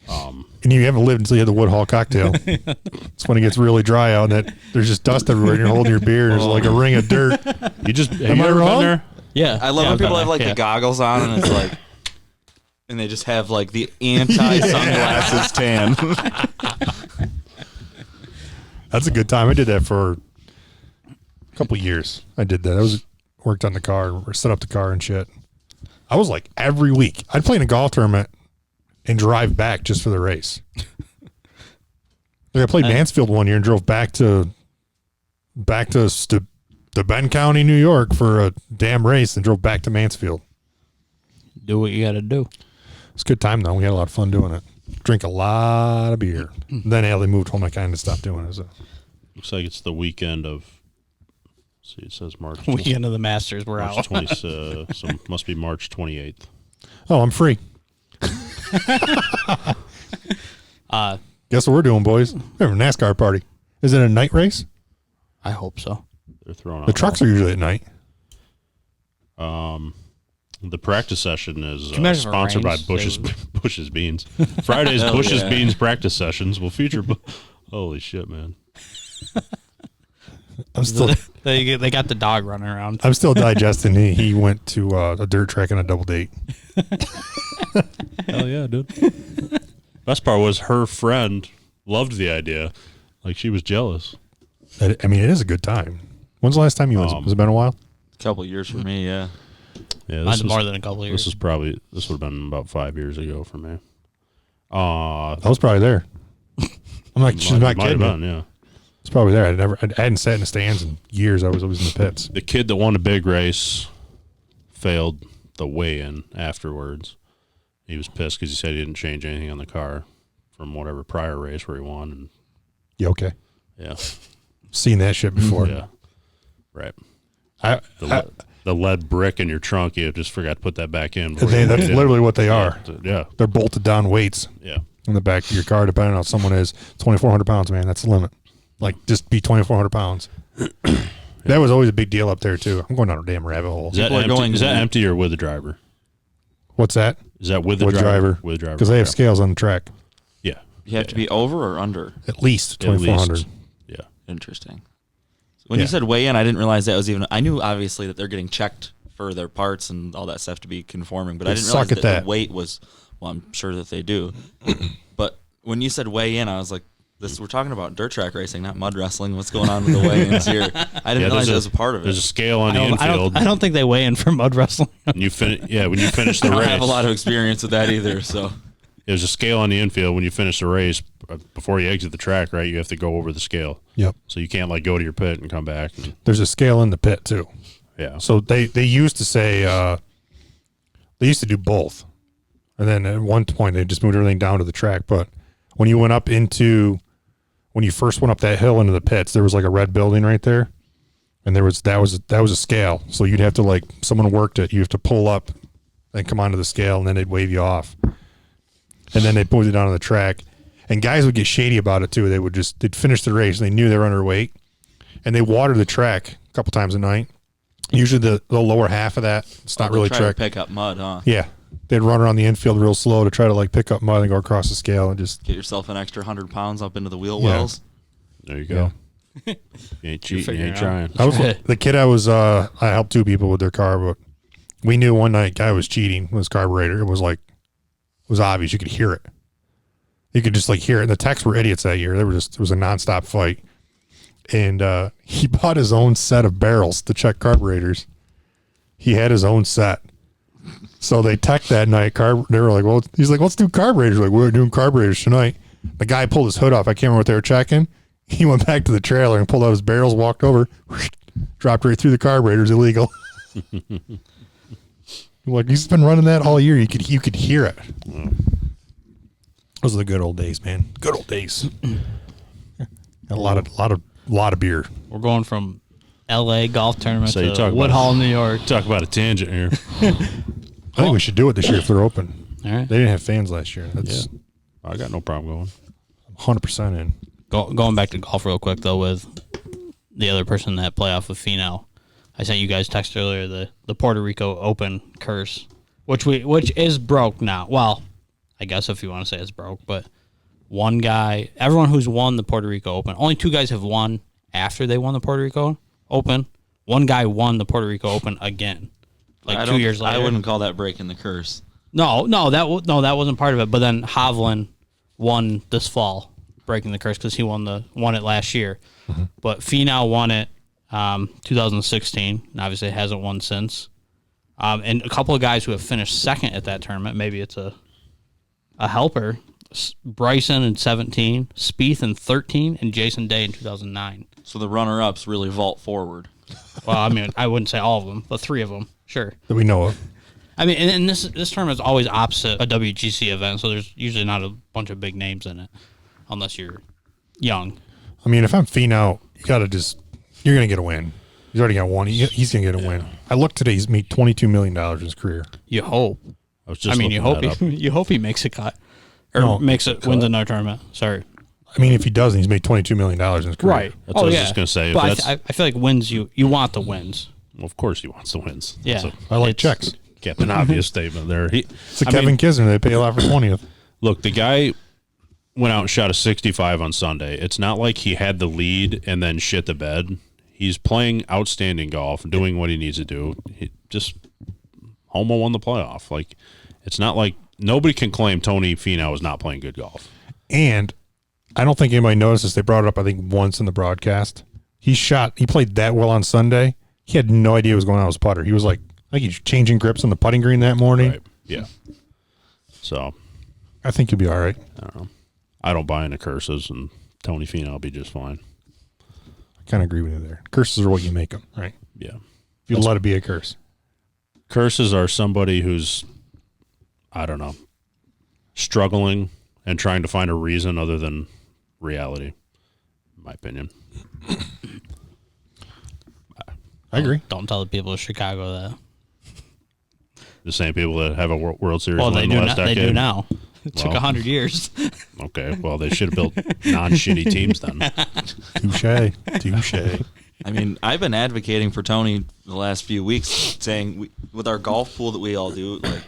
And you haven't lived until you had the Woodhall cocktail. It's when it gets really dry out and there's just dust everywhere and you're holding your beer and there's like a ring of dirt.
Have you
I
ever
wrong?
been there?
Yeah.
I love when people have the goggles on and it's like, and they just have the anti-sunglasses tan.
That's a good time. I did that for a couple years. I did that. I worked on the car or set up the car and shit. I was every week. I'd play in a golf tournament and drive back just for the race. I played Mansfield one year and drove back to Bend County, New York for a damn race and drove back to Mansfield.
Do what you got to do.
It's a good time though. We had a lot of fun doing it. Drink a lot of beer. Then they moved home. I kind of stopped doing it. So.
Looks like it's the weekend of. See, it says March.
Weekend of the Masters. We're
March
out.
20, so must be March 28th.
Oh, I'm free. Guess what we're doing, boys? We have a NASCAR party. Is it a night race?
I hope so.
They're throwing out
The trucks are usually at night.
The practice session is
imagine
sponsored by
it rains?
Bush's Beans. Friday's Bush's Beans practice sessions will feature. Holy shit, man!
I'm still
They got the dog running around.
I'm still digesting. He went to a dirt track on a double date.
Hell yeah, dude. Best part was her friend loved the idea. Like she was jealous.
I mean, it is a good time. When's the last time you went? Has it been a while?
A couple of years for me, yeah.
Yeah,
Mine's more than a couple of years.
This would have been about 5 years ago for me.
I was probably there. I'm like, she's not kidding.
Been, yeah.
It's probably there. I hadn't sat in the stands in years. I was always in the pits.
The kid that won the big race failed the weigh-in afterwards. He was pissed because he said he didn't change anything on the car from whatever prior race where he won. And
yeah, okay.
Yeah.
Seen that shit before.
Yeah. Right. The lead brick in your trunk, you just forgot to put that back in.
That's literally what they are.
Yeah.
They're bolted down weights.
Yeah.
In the back of your car, depending on how someone is. 2,400 pounds, man. That's the limit. Like, just be 2,400 pounds. That was always a big deal up there, too. I'm going down a damn rabbit hole.
Is that empty or with the driver?
What's that?
Is that with the driver? With the driver.
Because they have scales on the track.
Yeah.
You have to be over or under?
At least 2,400.
Yeah.
Interesting. When you said weigh in, I didn't realize that was even. I knew obviously that they're getting checked for their parts and all that stuff to be conforming, but I didn't realize that the weight was. Well, I'm sure that they do, but when you said weigh in, I was like, "This we're talking about dirt track racing, not mud wrestling. What's going on with the weigh-ins here?" I didn't realize that was a part of it.
There's a scale on the infield.
I don't think they weigh in for mud wrestling.
When you finish the race,
I don't have a lot of experience with that either. So
there's a scale on the infield when you finish the race. Before you exit the track, right, you have to go over the scale.
Yep.
So you can't go to your pit and come back.
There's a scale in the pit too.
Yeah.
So they used to say they used to do both, and then at one point they just moved everything down to the track. But when you first went up that hill into the pits, there was like a red building right there, and that was a scale. So you'd have to someone worked it. You have to pull up and come onto the scale, and then they'd wave you off, and then they'd move it down on the track. And guys would get shady about it too. They'd finish the race and they knew they were underweight, and they water the track a couple times a night. Usually the lower half of that, it's not really track.
To pick up mud, huh?
Yeah, they'd run around the infield real slow to try to pick up mud and go across the scale and just
get yourself an extra 100 pounds up into the wheel wells.
There you go. You ain't cheating, you ain't trying.
The kid I helped two people with their car, but we knew one night guy was cheating with his carburetor. It was obvious. You could hear it. You could just hear it. And the techs were idiots that year. It was a nonstop fight. And he bought his own set of barrels to check carburetors. He had his own set. So they teched that night. They were like, well, he's like, let's do carburetors. Like, we're doing carburetors tonight. The guy pulled his hood off. I can't remember what they were checking. He went back to the trailer and pulled out his barrels, walked over, dropped right through the carburetors, illegal. Like, he's been running that all year. You could hear it. Those are the good old days, man. Good old days. A lot of beer.
We're going from L.A. golf tournament
So you
to
talk
Woodhall, New York.
Talk about a tangent here.
I think we should do it this year if they're open.
All right.
They didn't have fans last year. That's
I got no problem going.
100% in.
Going back to golf real quick though, with the other person that play off of Finau, I sent you guys text earlier the Puerto Rico Open curse, which is broke now. Well, I guess if you want to say it's broke, but one guy, everyone who's won the Puerto Rico Open, only two guys have won after they won the Puerto Rico Open. One guy won the Puerto Rico Open again, 2 years later.
I wouldn't call that breaking the curse.
No, that wasn't part of it. But then Hovland won this fall, breaking the curse because he won it last year. Mm-hmm. But Finau won it 2016, and obviously hasn't won since. And a couple of guys who have finished second at that tournament, maybe it's a helper. Bryson in 17, Spieth in 13, and Jason Day in 2009.
So the runner-ups really vault forward.
Well, I mean, I wouldn't say all of them, but three of them, sure.
That we know of.
I mean, and this tournament is always opposite a WGC event, so there's usually not a bunch of big names in it, unless you're young.
I mean, if I'm Finau, you're going to get a win. He's already got one. He's going to get a win. I looked today, he's made $22 million in his career.
You hope. You hope he makes a cut. Or wins another tournament. Sorry.
I mean, if he doesn't, he's made $22 million in his career.
Right.
That's what I was just going to say.
But I feel like wins, you want the wins.
Well, of course he wants the wins.
Yeah.
I like checks.
Captain Obvious statement there.
It's a Kevin Kisner. They pay a lot for 20th.
Look, the guy went out and shot a 65 on Sunday. It's not like he had the lead and then shit the bed. He's playing outstanding golf, doing what he needs to do. Homa won the playoff. It's not like nobody can claim Tony Finau is not playing good golf.
And I don't think anybody noticed this. They brought it up, I think, once in the broadcast. He played that well on Sunday. He had no idea what was going on with his putter. He was like, I think he's changing grips on the putting green that morning.
Right. Yeah. So
I think he'll be all right.
I don't know. I don't buy into curses, and Tony Finau will be just fine.
I kind of agree with you there. Curses are what you make them, right?
Yeah.
If you let it be a curse.
Curses are somebody who's, I don't know, struggling and trying to find a reason other than reality, in my opinion.
I agree.
Don't tell the people of Chicago that.
The same people that have a World Series
Well,
win
they
in
do.
the last
They
decade.
do now. It took
Well.
100 years.
Okay, well, they should have built non-shitty teams then.
Touche.
I mean, I've been advocating for Tony the last few weeks, saying with our golf pool that we all do, like,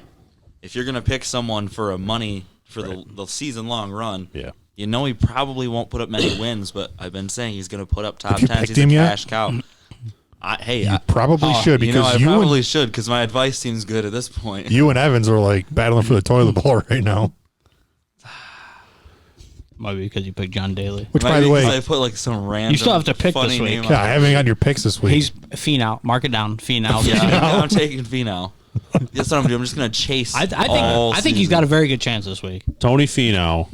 if you're going to pick someone for a money for the season-long run,
Yeah.
you know he probably won't put up many wins, but I've been saying he's going to put up top
Have you
10s.
picked
He's a
him yet?
cash cow.
You probably should, because
I probably should, because my advice seems good at this point.
you and Evans are like battling for the toilet bowl right now.
Might be because you picked John Daly.
Which,
Might
by the
be 'cause
way,
I put like some random.
You still have to pick
funny
this week.
name
yeah, I
on it.
haven't gotten your picks this week.
He's Finau. Mark it down. Finau.
Yeah, I'm taking Finau. That's what I'm doing. I'm just gonna chase.
I think he's got a very good chance this week.
Tony Finau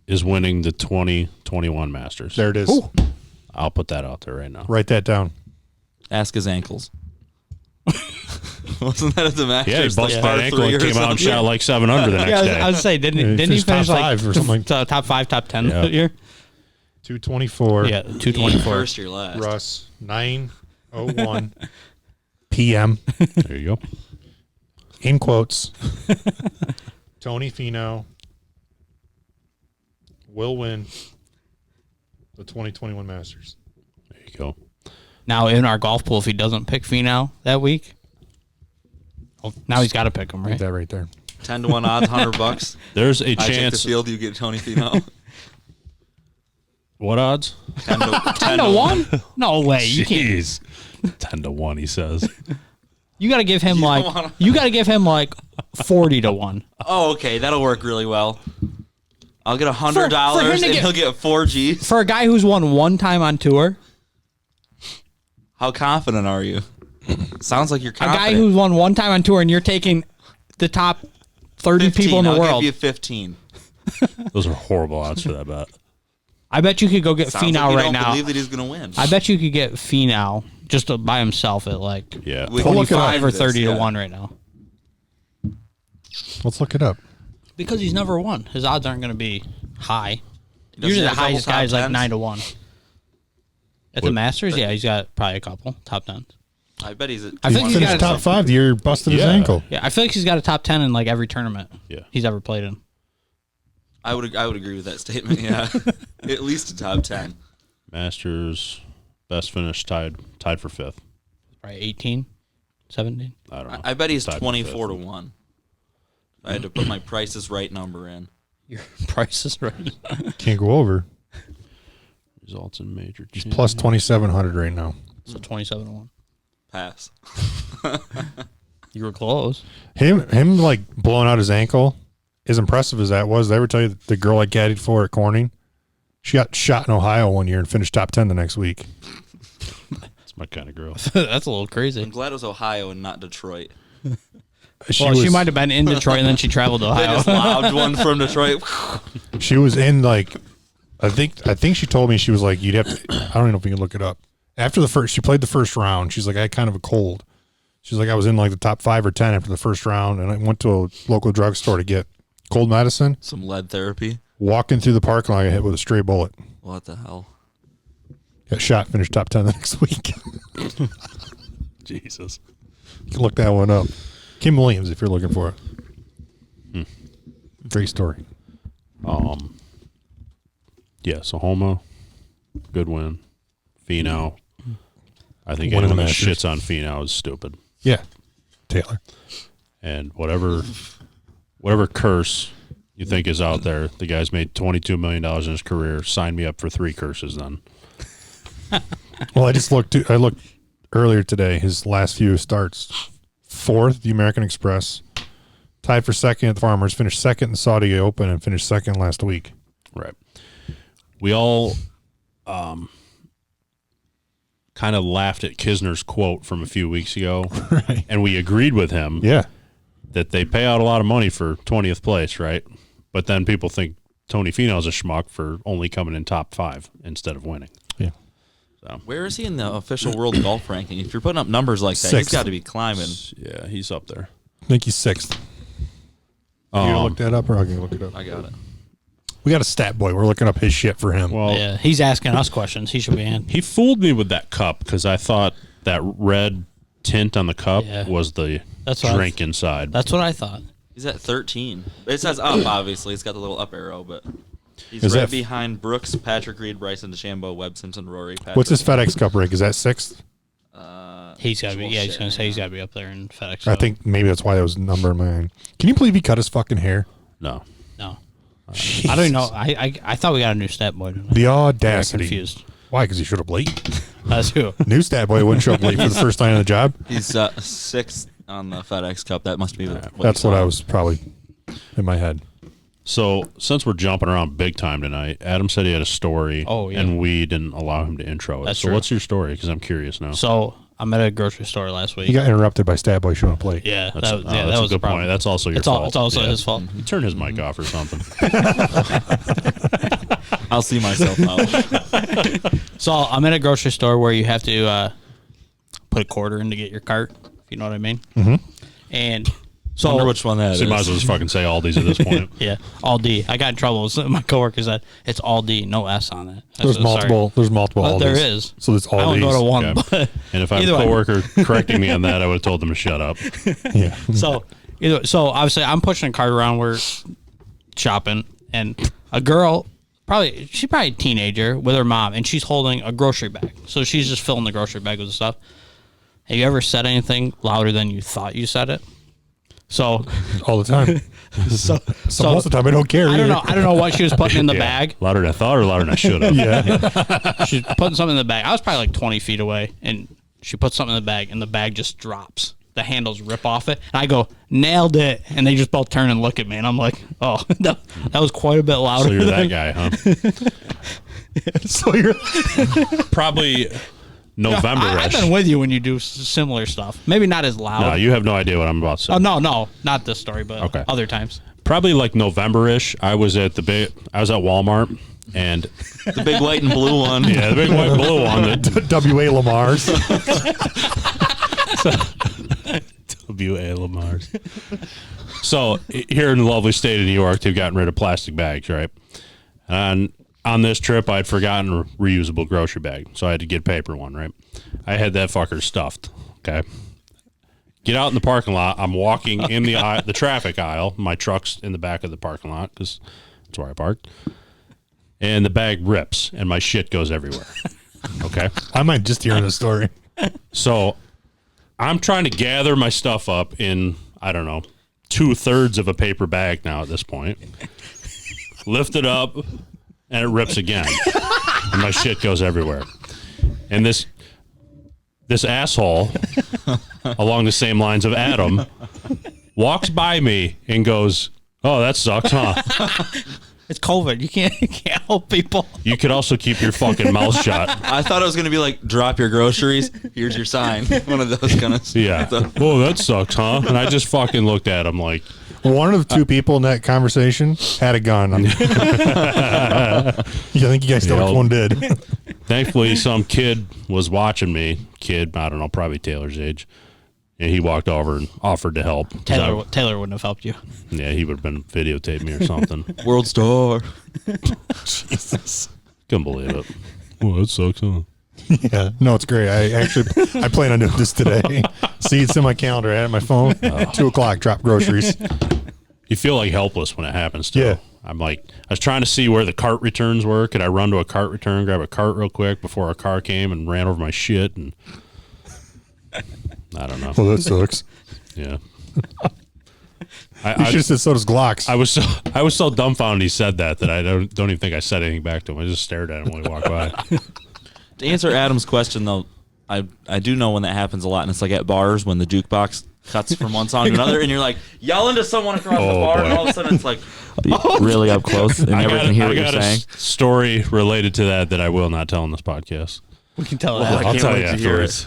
is winning the 2021 Masters.
there it is.
Ooh.
I'll put that out there right now.
Write that down.
Ask his ankles. Wasn't that at the Masters?
Yeah, he busted that ankle and came out and
something?
shot like 7 under the next
Yeah,
day.
I was saying, didn't he
finished
finish
top
like
5 or something?
top 5, top 10
Yeah.
that year?
224.
Yeah, 224.
First year last.
Russ, 9:01 p.m.
There you go.
In quotes. Tony Finau will win the 2021 Masters.
There you go.
Now in our golf pool, if he doesn't pick Finau that week, now he's got to pick him,
Put
right?
that right there.
10-1 odds, $100.
There's a
I take the
chance.
field. You get Tony Finau.
What odds?
10
10 to 1? No way. You can't.
Jeez. 10 to 1, he says.
You got to give him
wanna-
you got to give him like 40 to 1.
Oh, okay, that'll work really well. I'll get $100
For him to
and
get-
he'll get 4 Gs.
For a guy who's won one time on tour,
How confident are you? Sounds like you're
a
confident.
guy who's won one time on tour, and you're taking the top 30 people in the
I'll
world.
give you 15.
Those are horrible odds for that bet.
I bet you could go get
Sounds
Finau
like you
right
don't
now.
believe that he's going to win.
I bet you could get Finau just by himself at like
Yeah.
We can
25 or
find
30
this,
to
yeah.
1 right now.
Let's look it up.
Because he's never won. His odds aren't going to be high.
He doesn't
Usually the
have a couple
highest guy is
top
like
10s?
9 to 1. At the Masters, yeah, he's got probably a couple top 10s.
I bet he's.
I think he's
Finished
got
top 5 the year he busted his
Yeah.
ankle.
Yeah, I feel like he's got a top 10 in like every tournament
Yeah.
he's ever played in.
I would agree with that statement. Yeah, at least a top 10.
Masters, best finish tied for 5th.
Probably 18, 17.
I don't know.
I bet he's
Tied for
24 to
fifth.
1. I had to put my Price is Right number in.
Your price is right.
Can't go over.
Results in major.
He's plus 2,700 right now.
So 27 to 1.
Pass.
You were close.
Him like blowing out his ankle, as impressive as that was, did I ever tell you the girl I caddied for at Corning? She got shot in Ohio one year and finished top 10 the next week.
That's my kind of girl.
That's a little crazy.
I'm glad it was Ohio and not Detroit.
She might have been in Detroit and then she traveled to
They
Ohio.
just lobbed one from Detroit.
She was in like, I think she told me she was like, you'd have to, I don't even know if you can look it up. After the first, she played the first round. She's like, I had kind of a cold. She's like, I was in like the top 5 or 10 after the first round, and I went to a local drugstore to get cold medicine.
Some lead therapy.
Walking through the parking lot, I got hit with a stray bullet.
What the hell?
Got shot, finished top 10 the next week.
Jesus.
You can look that one up. Kim Williams, if you're looking for it. Great story.
Yeah, so Homa, good win. Finau. I think
One of the
anyone that
Masters.
shits on Finau is stupid.
Yeah, Taylor.
And whatever curse you think is out there, the guy's made $22 million in his career. Sign me up for 3 curses then.
Well, I looked earlier today. His last few starts: 4th, the American Express, tied for 2nd at the Farmers, finished 2nd in the Saudi Open, and finished 2nd last week.
Right. we all kind of laughed at Kisner's quote from a few weeks ago,
Right.
and we agreed with him that they pay out a lot of money for 20th place, right? But then people think Tony Finau's a schmuck for only coming in top 5 instead of winning.
Yeah.
So
Where is he in the official world golf ranking? If you're putting up numbers like that, he's got to be climbing.
yeah, he's up there.
I think he's 6th. You gonna look that up, or I can look it up?
I got it.
We got a stat boy. We're looking up his shit for him.
Well,
Yeah, he's asking us questions. He should be in.
he fooled me with that cup because I thought that red tint on the cup
Yeah.
was the
That's what
drink inside.
That's what I thought.
He's at 13. It says up, obviously. It's got the little up arrow, but he's
Is
right
that-
behind Brooks, Patrick Reed, Bryson DeChambeau, Webb Simpson, Rory. Patrick.
What's his FedEx Cup rank? Is that 6th?
He's got to be.
Well,
Yeah,
shit,
he's going to say he's
yeah.
got to be up there in FedEx.
I think maybe that's why that was the number in mine. Can you believe he cut his fucking hair?
No.
No. I don't even know. I thought we got a new stat boy tonight.
The
I'm
audacity.
confused.
Why? Because he showed up late.
That's who.
New stat boy wouldn't show up late for the first time on the job.
He's 6th on the FedEx Cup. That must be
That's what I was probably in my head.
So since we're jumping around big time tonight, Adam said he had a story.
Oh, yeah.
And we didn't allow him to intro it.
That's
so
true.
what's your story? Because I'm curious now.
So I'm at a grocery store last week.
He got interrupted by stat boy showing up late.
Yeah,
That's,
that was
that's
the
a good
problem.
point. That's also your
It's
fault.
also
Yeah.
his fault.
You turn his mic off or something.
I'll see myself out.
So I'm in a grocery store where you have to put a quarter in to get your cart, if you know what I mean. Mm-hmm. And so
Wonder which one that
So you might
is.
as well just fucking say Aldi's at this point.
yeah, all D. I got in trouble. So my coworker said it's all D, no S on it. I
There's
said,
multiple. There's multiple.
Sorry.
Aldis.
There is.
So there's all
I only
these.
go to one,
Yeah.
but
And if I had
Either
a
way.
coworker correcting me on that, I would have told them to shut up.
Yeah.
so obviously I'm pushing a cart around. We're shopping, and a girl, she's probably a teenager with her mom, and she's holding a grocery bag. So she's just filling the grocery bag with the stuff. Have you ever said anything louder than you thought you said it? So
All the time.
so
Most of the time, I don't care.
I don't know.
either.
I don't know what she was putting in the
Yeah.
bag.
Louder than I thought or louder than I should have?
Yeah.
She's putting something in the bag. I was probably like 20 feet away, and she puts something in the bag, and the bag just drops. The handles rip off it, and I go, nailed it. And they just both turn and look at me, and I'm like, oh, that was quite a bit louder.
So you're that
than-
guy, huh?
So you're.
Probably November-ish.
I've been with you when you do similar stuff. Maybe not as loud.
No, you have no idea what I'm about to say.
Oh no, not this story, but
Okay.
other times.
Probably like November-ish. I was at Walmart, and
The big white and blue one.
yeah, the big white and blue one. That
W.A. Lamar's.
W.A. Lamar's. So here in the lovely state of New York, they've gotten rid of plastic bags, right? And on this trip, I'd forgotten a reusable grocery bag, so I had to get a paper one, right? I had that fucker stuffed, okay? Get out in the parking lot. I'm walking in the traffic aisle. My truck's in the back of the parking lot because that's where I parked. And the bag rips, and my shit goes everywhere, okay?
I might just hear the story.
So I'm trying to gather my stuff up in, I don't know, 2/3 of a paper bag now at this point. Lift it up, and it rips again. And my shit goes everywhere. And this asshole, along the same lines of Adam, walks by me and goes, oh, that sucks, huh?
It's COVID. You can't help people.
You could also keep your fucking mouth shut.
I thought it was going to be like, drop your groceries. Here's your sign. One of those kind of.
Yeah. Oh, that sucks, huh? And I just fucking looked at him like,
One of the two people in that conversation had a gun. I think you guys know which one did.
thankfully, some kid was watching me. Kid, I don't know, probably Taylor's age. And he walked over and offered to help. 'Cause
Taylor wouldn't have helped you.
yeah, he would have been videotaping me or something.
World Star.
Jesus.
Couldn't believe it. Oh, that sucks, huh?
Yeah. No, it's great. I plan on doing this today. See, it's in my calendar. I had it on my phone. 2:00, drop groceries.
You feel like helpless when it happens, too.
Yeah.
I'm like, I was trying to see where the cart returns were. Could I run to a cart return, grab a cart real quick before a car came and ran over my shit? And I don't know.
Well, that sucks.
Yeah.
You should have said so does Glocks.
I was so dumbfounded he said that I don't even think I said anything back to him. I just stared at him when he walked by.
To answer Adam's question, though, I do know when that happens a lot, and it's like at bars when the jukebox cuts from one song to another, and you're like yelling to someone across the bar, and all of a sudden it's like really up close, and everyone can hear what you're saying.
Story related to that I will not tell on this podcast.
We can tell
Well,
that.
I
I'll
can't
tell
wait
you
to hear
afterwards.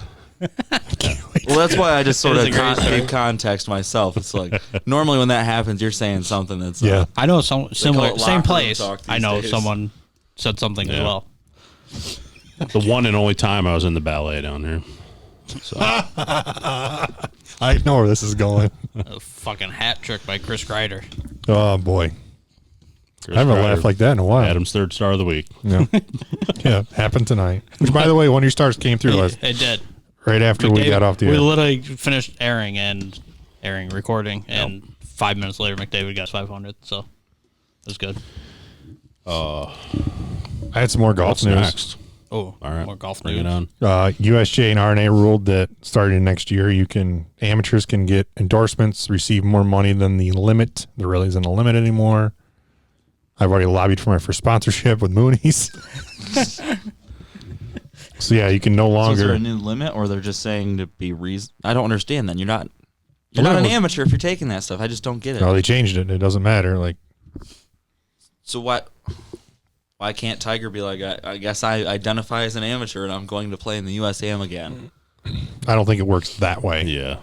Well, that's why I just sort
It
of
is a great story.
gave context myself. It's like normally when that happens, you're saying something that's
Yeah.
I know some similar,
it
same
locker room
place.
talk these
I know
days.
someone said something as
Yeah.
well.
The one and only time I was in the ballet down there. So
I know where this is going.
A fucking hat trick by Chris Kreider.
Oh boy,
Chris
I haven't
Kreider,
laughed like that in a while.
Adam's third star of the week.
Yeah, yeah, happened tonight. Which, by the way, one of your stars came through last
It did.
right after we got off the
We
air.
literally finished recording, and 5 minutes later, McDavid got 500. So it was good.
I had some more golf
What's
news.
next?
Oh,
All right,
more golf
bring
news.
it on.
USGA and RNA ruled that starting next year, amateurs can get endorsements, receive more money than the limit. There really isn't a limit anymore. I've already lobbied for my first sponsorship with Mooney's. So yeah, you can no
So is there
longer.
a new limit, or they're just saying to be reason? I don't understand. Then you're not
Well,
an
that was-
amateur if you're taking that stuff. I just don't get it.
No, they changed it. It doesn't matter. Like,
So why can't Tiger be like, I guess I identify as an amateur and I'm going to play in the USAM again?
I don't think it works that way.
Yeah,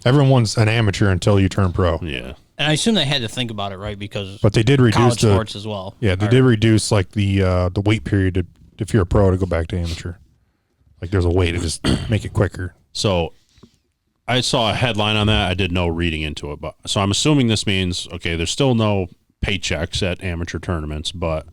Everyone's an amateur until you turn pro.
yeah.
And I assume they had to think about it, right? Because
But they did reduce
college
the
sports as well.
yeah, they
are-
did reduce like the wait period to, if you're a pro to go back to amateur. Like there's a way to just make it quicker.
So I saw a headline on that. I did no reading into it, but so I'm assuming this means okay. There's still no paychecks at amateur tournaments, but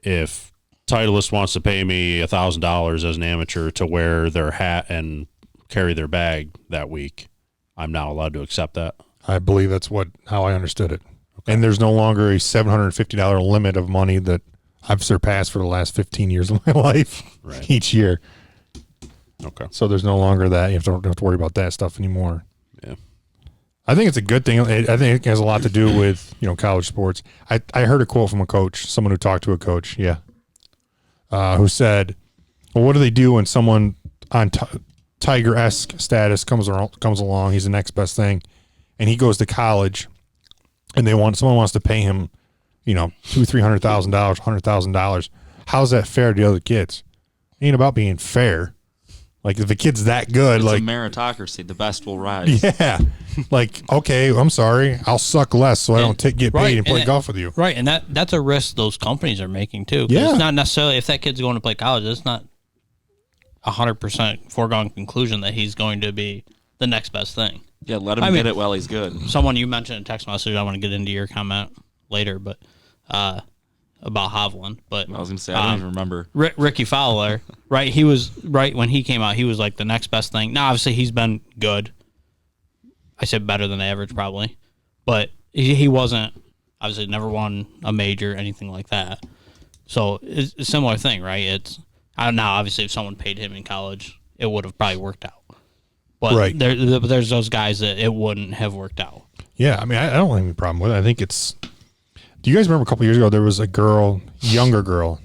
if Titleist wants to pay me $1,000 as an amateur to wear their hat and carry their bag that week, I'm now allowed to accept that.
I believe that's how I understood it. And there's no longer a $750 limit of money that I've surpassed for the last 15 years of my life
Right.
each year.
Okay.
So there's no longer that. You don't have to worry about that stuff anymore.
Yeah.
I think it's a good thing. I think it has a lot to do with, college sports. I heard a quote from a coach, someone who talked to a coach, who said, well, what do they do when someone on Tiger-esque status comes along, he's the next best thing, and he goes to college, and someone wants to pay him, $200,000, $300,000, $100,000. How's that fair to the other kids? It ain't about being fair. Like if a kid's that good,
It's
like
a meritocracy. The best will rise.
yeah, like okay, I'm sorry, I'll suck less so I don't get paid
Right,
and play
and
golf with you.
Right, and that's a risk those companies are making too. 'Cause
Yeah.
It's not necessarily if that kid's going to play college, it's not 100% foregone conclusion that he's going to be the next best thing.
Yeah, let him
I mean-
get it while he's good.
Someone you mentioned in a text message, I want to get into your comment later, but about Hovland. But
I was going to say, I don't even remember.
Ricky Fowler, right? He was right when he came out. He was like the next best thing. Now, obviously, he's been good. I said better than average, probably, but he wasn't. Obviously, never won a major, anything like that. So it's a similar thing, right? It's I don't know. Obviously, if someone paid him in college, it would have probably worked out. But
Right.
there's those guys that it wouldn't have worked out.
Yeah, I mean, I don't have any problem with it. I think it's. Do you guys remember a couple years ago there was a girl, younger girl.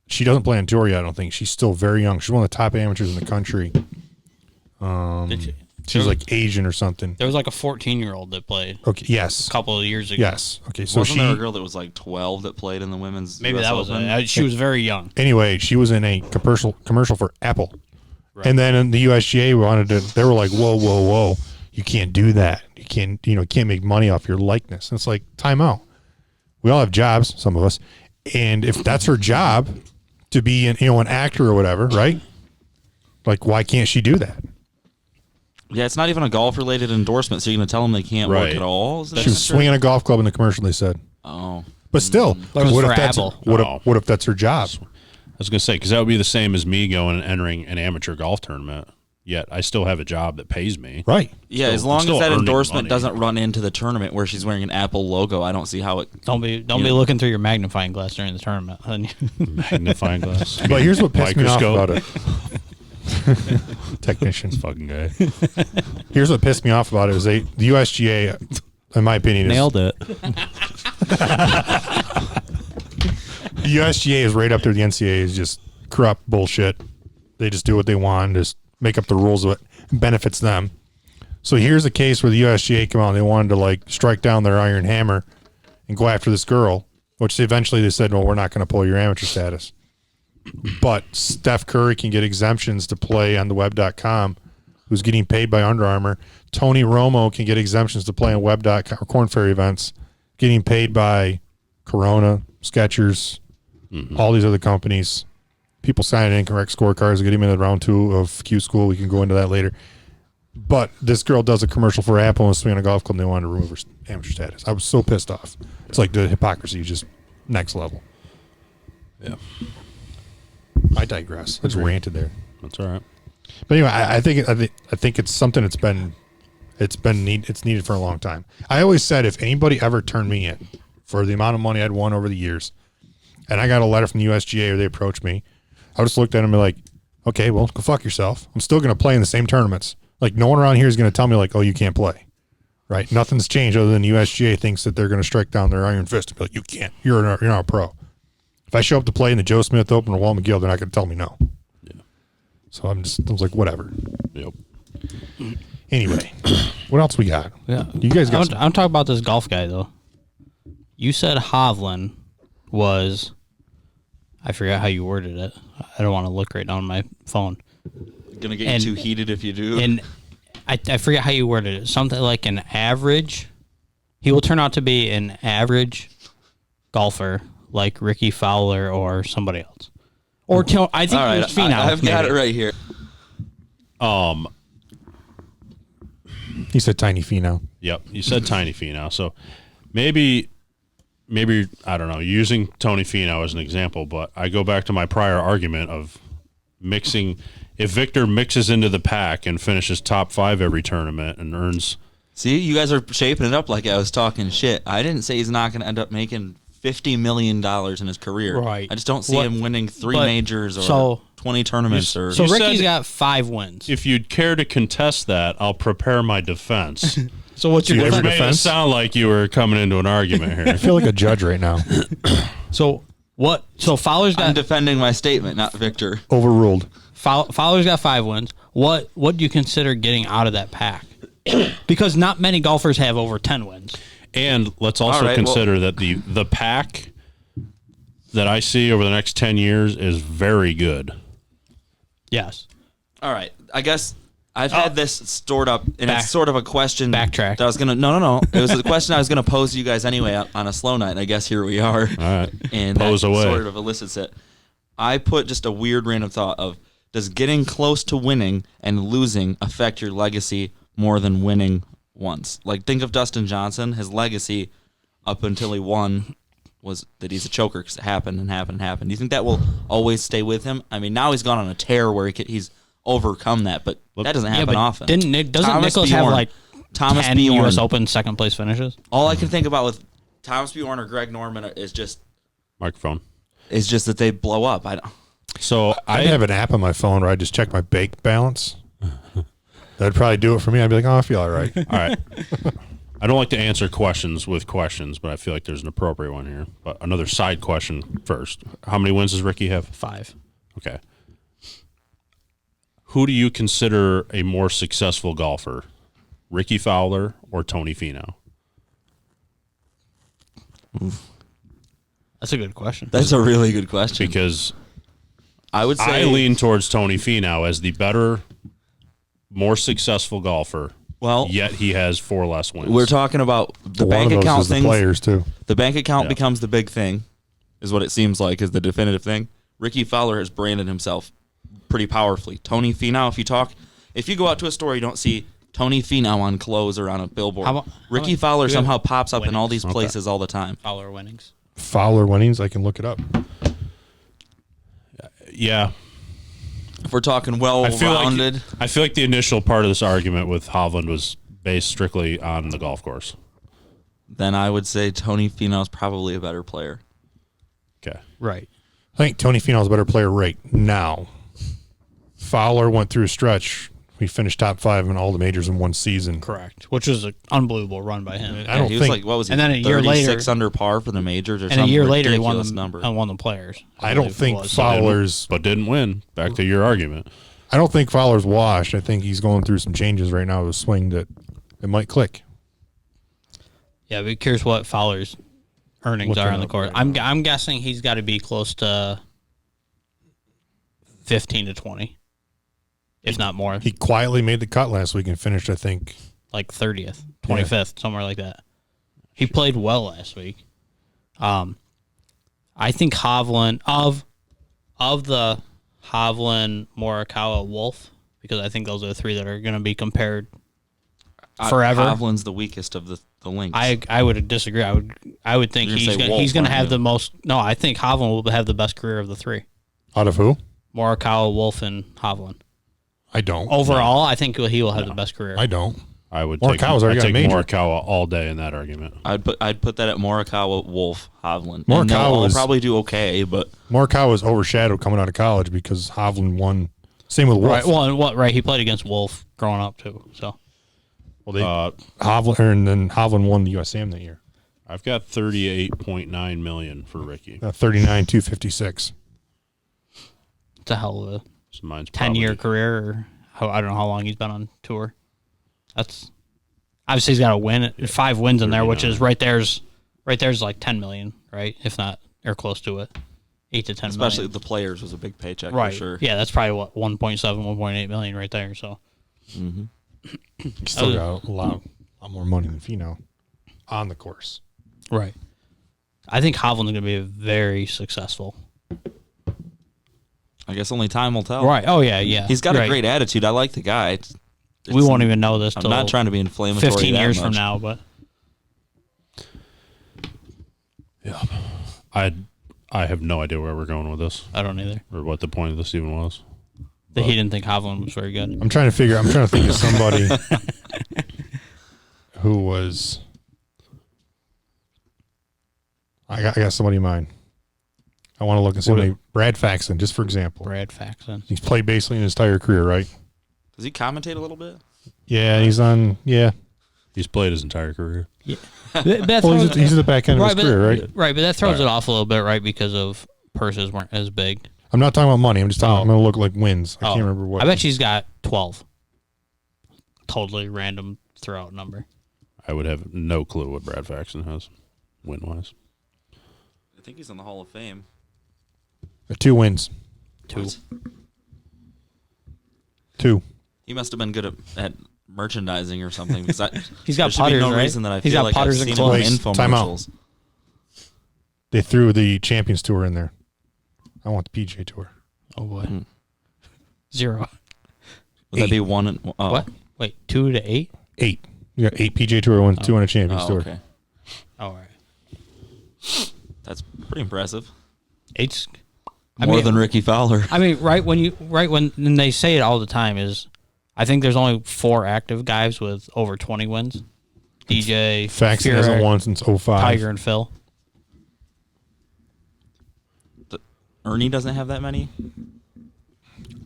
She doesn't play on tour yet. I don't think she's still very young. She's one of the top amateurs in the country. She's like Asian or something.
There was like a 14-year-old that played
Okay. Yes.
a couple of years ago.
Yes. Okay. So
Wasn't there a girl that was like 12 that played in the women's
Maybe
US
that was
Open?
it. She was very young.
Anyway, she was in a commercial for Apple, and then in the USGA they were like, whoa, you can't do that. You can't make money off your likeness. And it's like, time out. We all have jobs, some of us, and if that's her job to be an actor or whatever, right? Like, why can't she do that?
Yeah, it's not even a golf-related endorsement, so you're going to tell them they can't work
Right.
at all? Is that
She was
true?
swinging a golf club in the commercial. They said,
Oh.
but still,
That was
what
for
if that's
Apple.
what if that's her job?
I was going to say, because that would be the same as me going and entering an amateur golf tournament, yet I still have a job that pays me.
Right.
Yeah,
Still-
as long
still
as that
earning
endorsement
money.
doesn't run into the tournament where she's wearing an Apple logo, I don't see how it...
Don't be looking through your magnifying glass during the tournament.
Magnifying glass.
But here's what pissed me off
Microscope.
about it. Technician.
Fucking guy.
Here's what pissed me off about it is the USGA, in my opinion, is
it.
the USGA is right up there. The NCAA is just corrupt bullshit. They just do what they want, just make up the rules of it benefits them. So here's a case where the USGA came out and they wanted to like strike down their iron hammer and go after this girl, which eventually they said, well, we're not going to pull your amateur status. But Steph Curry can get exemptions to play on the web.com, who's getting paid by Under Armour. Tony Romo can get exemptions to play on web.com or Korn Ferry events, getting paid by Corona, Skechers, all these other companies. People signing incorrect scorecards to get him into round 2 of Q School. We can go into that later. But this girl does a commercial for Apple and swing on a golf club and they wanted to remove her amateur status. I was so pissed off. It's like the hypocrisy is just next level.
Yeah.
I digress. I just ranted there.
That's all right.
But anyway, I think it's something it's needed for a long time. I always said if anybody ever turned me in for the amount of money I'd won over the years, and I got a letter from the USGA or they approached me, I just looked at them and be like, okay, well, go fuck yourself. I'm still going to play in the same tournaments. Like, no one around here is going to tell me, like, oh, you can't play. Right? Nothing's changed other than the USGA thinks that they're going to strike down their iron fist and be like, you can't. You're not a pro. If I show up to play in the Joe Smith Open or Wall McGill, they're not going to tell me no.
Yeah.
So I was like, whatever.
Yep.
Anyway, what else we got?
Yeah.
You guys got
I'm talking about this golf guy, though. You said Hovland was, I forgot how you worded it. I don't want to look right now on my phone.
Gonna get you too heated if you do.
And I forget how you worded it. Something like an average. He will turn out to be an average golfer like Ricky Fowler or somebody else. Or I think it was Finau.
I've got it right here.
He said Tiny Finau.
Yep, you said Tiny Finau. So maybe I don't know, using Tony Finau as an example, but I go back to my prior argument of mixing. If Victor mixes into the pack and finishes top 5 every tournament and earns...
See, you guys are shaping it up like I was talking shit. I didn't say he's not going to end up making $50 million in his career.
Right.
I just don't see him winning 3 majors or 20 tournaments.
So
You
Ricky's
said-
got 5 wins.
If you'd care to contest that, I'll prepare my defense.
So what's your
You ever
You
defense?
made it
defense?
sound like you were coming into an argument here.
I feel like a judge right now.
So what? So Fowler's
I'm
got
defending my statement, not Victor.
Overruled.
Fowler's got 5 wins. What do you consider getting out of that pack? Because not many golfers have over 10 wins.
And let's also
All right,
consider that the pack that I see over the next 10 years is very good.
Yes.
All right. I guess I've had this stored up, and
Back-
it's sort of a question.
Backtrack.
That I was going to... No. It was a question I was going to pose to you guys anyway on a slow night, and I guess here we are.
All right.
And
Pose
that
away.
sort of elicits it. I put just a weird random thought of, does getting close to winning and losing affect your legacy more than winning once? Like, think of Dustin Johnson. His legacy up until he won was that he's a choker because it happened and happened and happened. Do you think that will always stay with him? I mean, now he's gone on a tear where he's overcome that, but that doesn't happen often.
Doesn't
Thomas
Nicholas have
Bjorn.
like
Thomas
10
Bjorn.
U.S. Open second place finishes?
All I can think about with Thomas Bjorn or Greg Norman is just
Microphone.
that they blow up. I don't.
So
I have an app on my phone where I just check my bank balance. That'd probably do it for me. I'd be like, oh, I feel all right.
All right. I don't like to answer questions with questions, but I feel like there's an appropriate one here. But another side question first. How many wins does Ricky have?
5.
Okay. Who do you consider a more successful golfer? Ricky Fowler or Tony Finau?
That's a good question.
That's a really good question.
Because
I would say
I lean towards Tony Finau as the better, more successful golfer.
Well,
Yet he has 4 less wins.
we're talking about the
One
bank
of those
account
is the
thing.
players too.
The bank account
Yeah.
becomes the big thing, is what it seems like, is the definitive thing. Ricky Fowler has branded himself pretty powerfully. Tony Finau, if you go out to a store, you don't see Tony Finau on clothes or on a billboard.
How about-
Ricky
how about-
Fowler
we
somehow
have
pops up in all these
winnings.
places all the time.
Fowler winnings.
Fowler winnings, I can look it up.
Yeah.
If we're talking
I
well-rounded,
feel like the initial part of this argument with Hovland was based strictly on the golf course.
then I would say Tony Finau's probably a better player.
Okay.
Right.
I think Tony Finau's a better player right now. Fowler went through a stretch. He finished top 5 in all the majors in one season.
Correct. Which was an unbelievable run by him.
I don't
he was
think.
like, what was he?
And then a year
36
later-
under par for the majors or
And
some
a year later, he
ridiculous
won
number.
the players.
I don't
believe it
think
was.
Fowler's.
But didn't win. Back to your argument.
I don't think Fowler's washed. I think he's going through some changes right now with a swing that it might click.
Yeah, but curious what Fowler's earnings
Looking
are on the
up
court.
right
I'm guessing he's got to be close to 15 to 20, if not more.
He quietly made the cut last week and finished, I think,
Like 30th, 25th, somewhere like that. He played well last week. I think Hovland of the Hovland, Morikawa, Wolf, because I think those are the three that are going to be compared forever.
Hovland's the weakest of the links.
I would disagree. I would think
You're gonna say Wolf,
he's going to
aren't
have
you?
the most. No, I think Hovland will have the best career of the three.
out of who?
Morikawa, Wolf, and Hovland.
I don't.
Overall, I think he will have the best career.
I don't.
I would
Morikawa's already got a
take
major.
Morikawa all day in that argument.
I'd put that at Morikawa, Wolf, Hovland.
Morikawa
And they'll all
was-
probably do okay, but
Morikawa was overshadowed coming out of college because Hovland won. Same with Wolf.
Right. Well, right. He played against Wolf growing up too. So
Well, Hovland, and then Hovland won the USAM that year.
I've got $38.9 million for Ricky.
39,256.
it's a hell of a
So mine's
10-year
probably-
career. Or I don't know how long he's been on tour. That's obviously he's got a win, 5 wins in there, which is right there's like 10 million, right? If not or close to it, 8 to 10
especially
million.
the players was a big paycheck
Right.
for sure.
Yeah, that's probably what 1.7, 1.8 million right there. So
He still got a lot more money than Finau on the course.
right. I think Hovland's going to be very successful.
I guess only time will tell.
Right. Oh yeah.
He's got
Right.
a great attitude. I like the guy.
We won't even know this
I'm
till
not trying to be inflammatory
15
that
years
much.
from now, but
Yeah. I have no idea where we're going with this
I don't either.
or what the point of this even was.
That he didn't think Hovland was very good.
I'm trying to think of somebody who was. I got somebody in mind. I want to look and see Brad Faxon, just for example.
Brad Faxon.
He's played basically in his entire career, right?
Does he commentate a little bit?
Yeah, he's on. Yeah,
He's played his entire career.
well, he's at the back end of his career, right?
Right, but that throws it off a little bit, right? Because of purses weren't as big.
I'm not talking about money. I'm just talking. I'm going to look like wins. I
Oh.
can't remember what.
I bet she's got 12. Totally random throw-out number.
I would have no clue what Brad Faxon has win-wise.
I think he's in the Hall of Fame.
2 wins.
2.
2.
He must have been good at merchandising or something. Because
He's got
there should be
putters,
no
right?
reason that I
He's
feel
got
like I've
putters
seen
and
him in
clubs. Time out.
infomercials.
They threw the Champions Tour in there. I want the PGA Tour.
Oh, boy. 0.
Would that be one? And, oh.
What? Wait, 2 to 8?
8. You got 8 PGA Tour wins, 2 on a Champions
Oh,
Tour.
okay.
All right.
That's pretty impressive.
8's...
More than Ricky Fowler.
I mean, when they say it all the time is, I think there's only 4 active guys with over 20 wins. DJ,
Faxon hasn't
Furyk,
won since 05.
Tiger, and Phil.
Ernie doesn't have that many.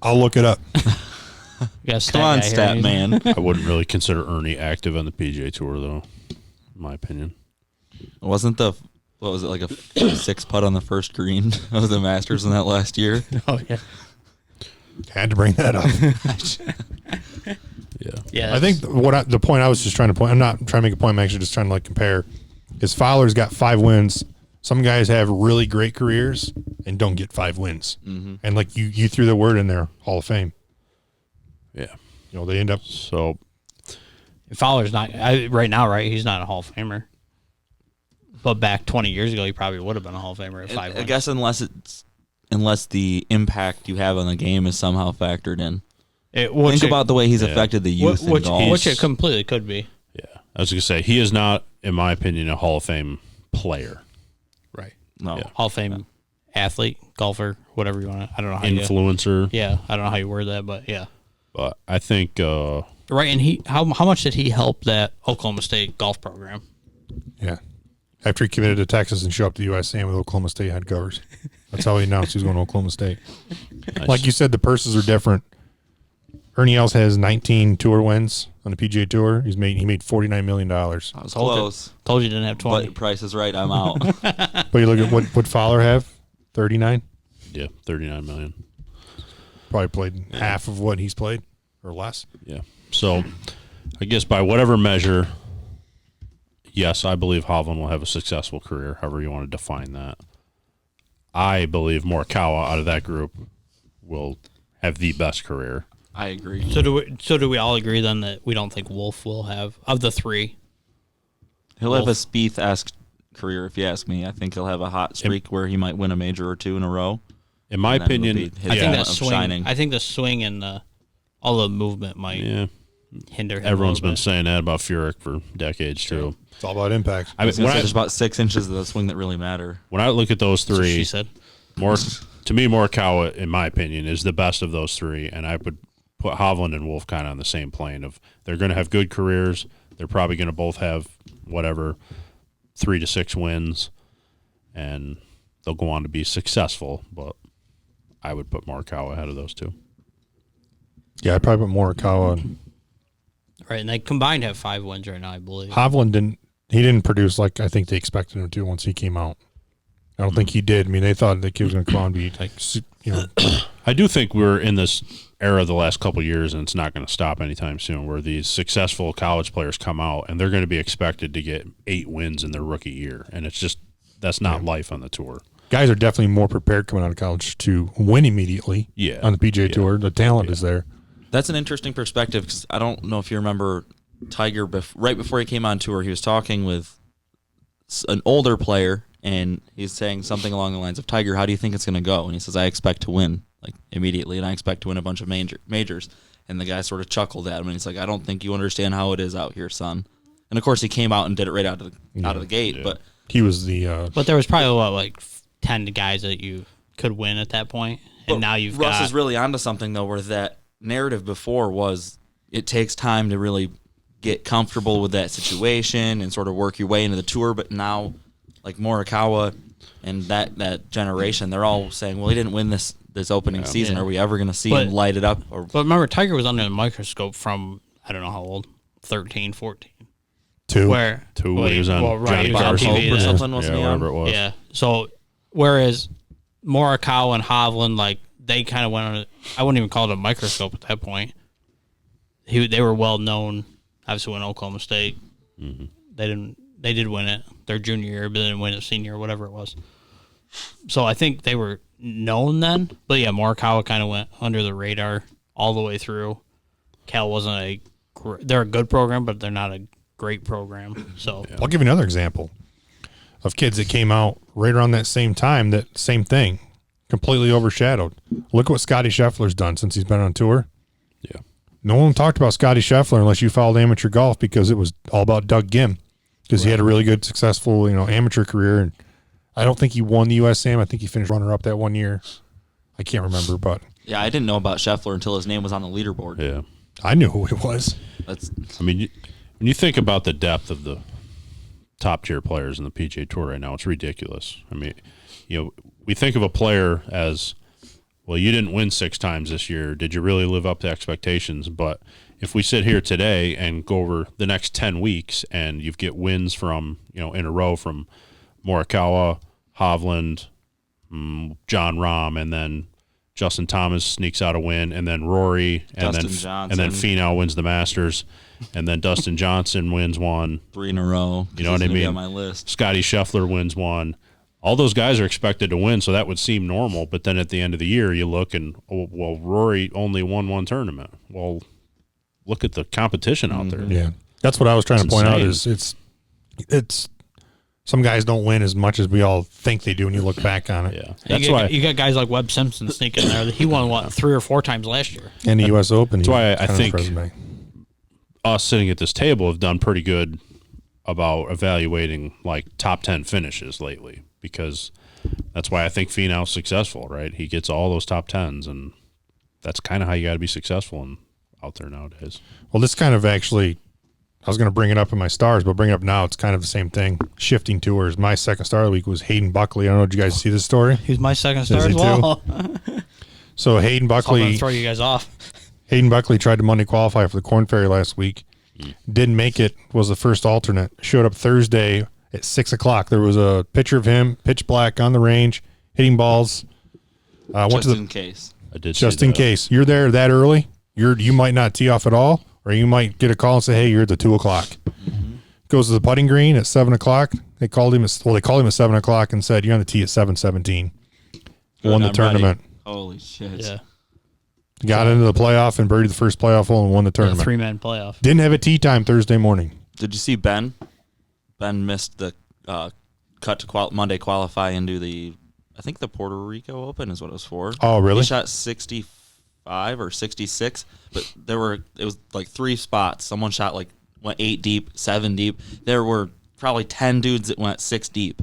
I'll look it up.
You got a stat
Come on,
guy here.
stat man.
I wouldn't really consider Ernie active on the PGA Tour, though, in my opinion.
Wasn't the what was it like a 6 putt on the first green of the Masters in that last year?
Oh yeah,
Had to bring that up.
Yeah.
yeah.
I think the point I was just trying to point. I'm not trying to make a point. I'm actually just trying to compare. Is Fowler's got 5 wins. Some guys have really great careers and don't get 5 wins. Mm-hmm. And you threw the word in there, Hall of Fame.
Yeah.
They end up.
So
Fowler's not right now, right? He's not a Hall of Famer. But back 20 years ago, he probably would have been a Hall of Famer at 5
I
wins.
guess unless the impact you have on the game is somehow factored in. Think about the way he's affected the youth in golf.
Which it completely could be.
yeah, I was gonna say he is not, in my opinion, a Hall of Fame player.
Right.
No.
Yeah.
Hall of Fame athlete, golfer, whatever you want to. I don't know how
Influencer.
Yeah, I don't know how you word that, but yeah.
But I think
Right, and how much did he help that Oklahoma State golf program?
Yeah. After he committed to Texas and showed up to the USAM with Oklahoma State head covers. That's how he announced he was going to Oklahoma State.
nice.
Like you said, the purses are different. Ernie Els has 19 tour wins on the PGA Tour. He made $49 million.
I was close.
Told you didn't have 20.
But Price is right. I'm out.
But you look at what Fowler have? 39.
yeah, $39 million.
Probably played half of what he's played or less.
Yeah. So I guess by whatever measure, yes, I believe Hovland will have a successful career, however you want to define that. I believe Morikawa out of that group will have the best career.
I agree.
So do we all agree then that we don't think Wolf will have, of the three?
He'll have a Spieth-esque career, if you ask me. I think he'll have a hot streak where he might win a major or two in a row.
In my opinion,
I think the swing and all the movement might hinder him.
Everyone's been saying that about Furyk for decades too.
It's all about impact.
There's about 6 inches of the swing that really matter.
When I look at those three,
she said.
To me, Morikawa, in my opinion, is the best of those three, and I would put Hovland and Wolf kind of on the same plane of they're going to have good careers. They're probably going to both have 3 to 6 wins, and they'll go on to be successful. But I would put Morikawa ahead of those two.
Yeah, I'd probably put Morikawa.
Right, and they combined have 5 wins right now, I believe.
Hovland didn't produce like I think they expected him to once he came out. I don't think he did. I mean, they thought the kid was going to come out and be like,
I do think we're in this era the last couple of years, and it's not going to stop anytime soon, where these successful college players come out and they're going to be expected to get 8 wins in their rookie year, and it's just that's not life on the tour.
Guys are definitely more prepared coming out of college to win immediately.
Yeah.
On the PGA Tour, the talent is there.
That's an interesting perspective because I don't know if you remember Tiger right before he came on tour. He was talking with an older player, and he's saying something along the lines of, "Tiger, how do you think it's going to go?" And he says, "I expect to win like immediately, and I expect to win a bunch of majors." And the guy sort of chuckled at him, and he's like, "I don't think you understand how it is out here, son." And of course, he came out and did it right out of the gate. Yeah. But
he was the.
But there was probably 10 guys that you could win at that point, and now you've
Russ is really onto something though, where that narrative before was it takes time to really get comfortable with that situation and sort of work your way into the tour. But now, like Morikawa and that generation, they're all saying, "Well, he didn't win this opening season. Are we ever going to see him light it up?"
But remember, Tiger was under the microscope from I don't know how old, 13, 14.
2.
When he was on Johnny Carson
or something, wasn't he on?
Whatever it was.
Yeah. So whereas Morikawa and Hovland, they kind of went on I wouldn't even call it a microscope at that point. They were well known. Obviously, won Oklahoma State. Mm-hmm. They did win it their junior year, but they didn't win it senior or whatever it was. So I think they were known then. But yeah, Morikawa kind of went under the radar all the way through. Cal wasn't they're a good program, but they're not a great program. So
I'll give you another example of kids that came out right around that same time. That same thing, completely overshadowed. Look what Scotty Sheffler's done since he's been on tour.
Yeah.
No one talked about Scotty Sheffler unless you followed amateur golf because it was all about Doug Gim because he had a really good, successful, amateur career. And I don't think he won the USAM. I think he finished runner-up that one year. I can't remember, but
yeah, I didn't know about Sheffler until his name was on the leaderboard.
Yeah,
I knew who it was.
When you think about the depth of the top-tier players in the PGA Tour right now, it's ridiculous. I mean, we think of a player as, well, you didn't win 6 times this year. Did you really live up to expectations? But if we sit here today and go over the next 10 weeks and you get wins from, in a row from Morikawa, Hovland, John Rahm, and then Justin Thomas sneaks out a win, and then Rory, and then Finau wins the Masters, and then Dustin Johnson wins one.
3 in a row.
You know what I mean?
On my list.
Scotty Sheffler wins one. All those guys are expected to win, so that would seem normal. But then at the end of the year, you look and, Rory only won 1 tournament. Well, look at the competition out there.
Yeah, that's what I was trying to point out. Is it's some guys don't win as much as we all think they do when you look back on it.
Yeah,
that's why you got guys like Webb Simpson sneaking there. He won 3 or 4 times last year.
And the U.S. Open.
That's why I think us sitting at this table have done pretty good about evaluating top 10 finishes lately, because that's why I think Finau's successful, right? He gets all those top 10s, and that's kind of how you got to be successful out there nowadays.
Well, this kind of actually, I was going to bring it up in my stars, but bring it up now. It's kind of the same thing. Shifting tours. My second star of the week was Hayden Buckley. I don't know. Did you guys see this story?
He was my second star as well.
So Hayden Buckley.
I'm going to throw you guys off.
Hayden Buckley tried to Monday qualify for the Corn Ferry last week. Didn't make it. Was the first alternate. Showed up Thursday at 6 o'clock. There was a picture of him, pitch black on the range, hitting balls.
In case.
I did.
Just
see
in
that.
case you're there that early, you might not tee off at all, or you might get a call and say, "Hey, you're at the 2 o'clock." Goes to the putting green at 7 o'clock. They called him at 7 o'clock and said, "You're on the tee at 7:17." Won the
I'm
tournament.
ready. Holy shit!
Yeah.
Got into the playoff and birdied the first playoff hole and won the tournament.
3-man playoff.
Didn't have a tee time Thursday morning.
Did you see Ben? Ben missed the cut to Monday qualify into I think the Puerto Rico Open is what it was for.
Oh, really?
He shot 65 or 66, but it was like 3 spots. Someone shot went 8 deep, 7 deep. There were probably 10 dudes that went 6 deep,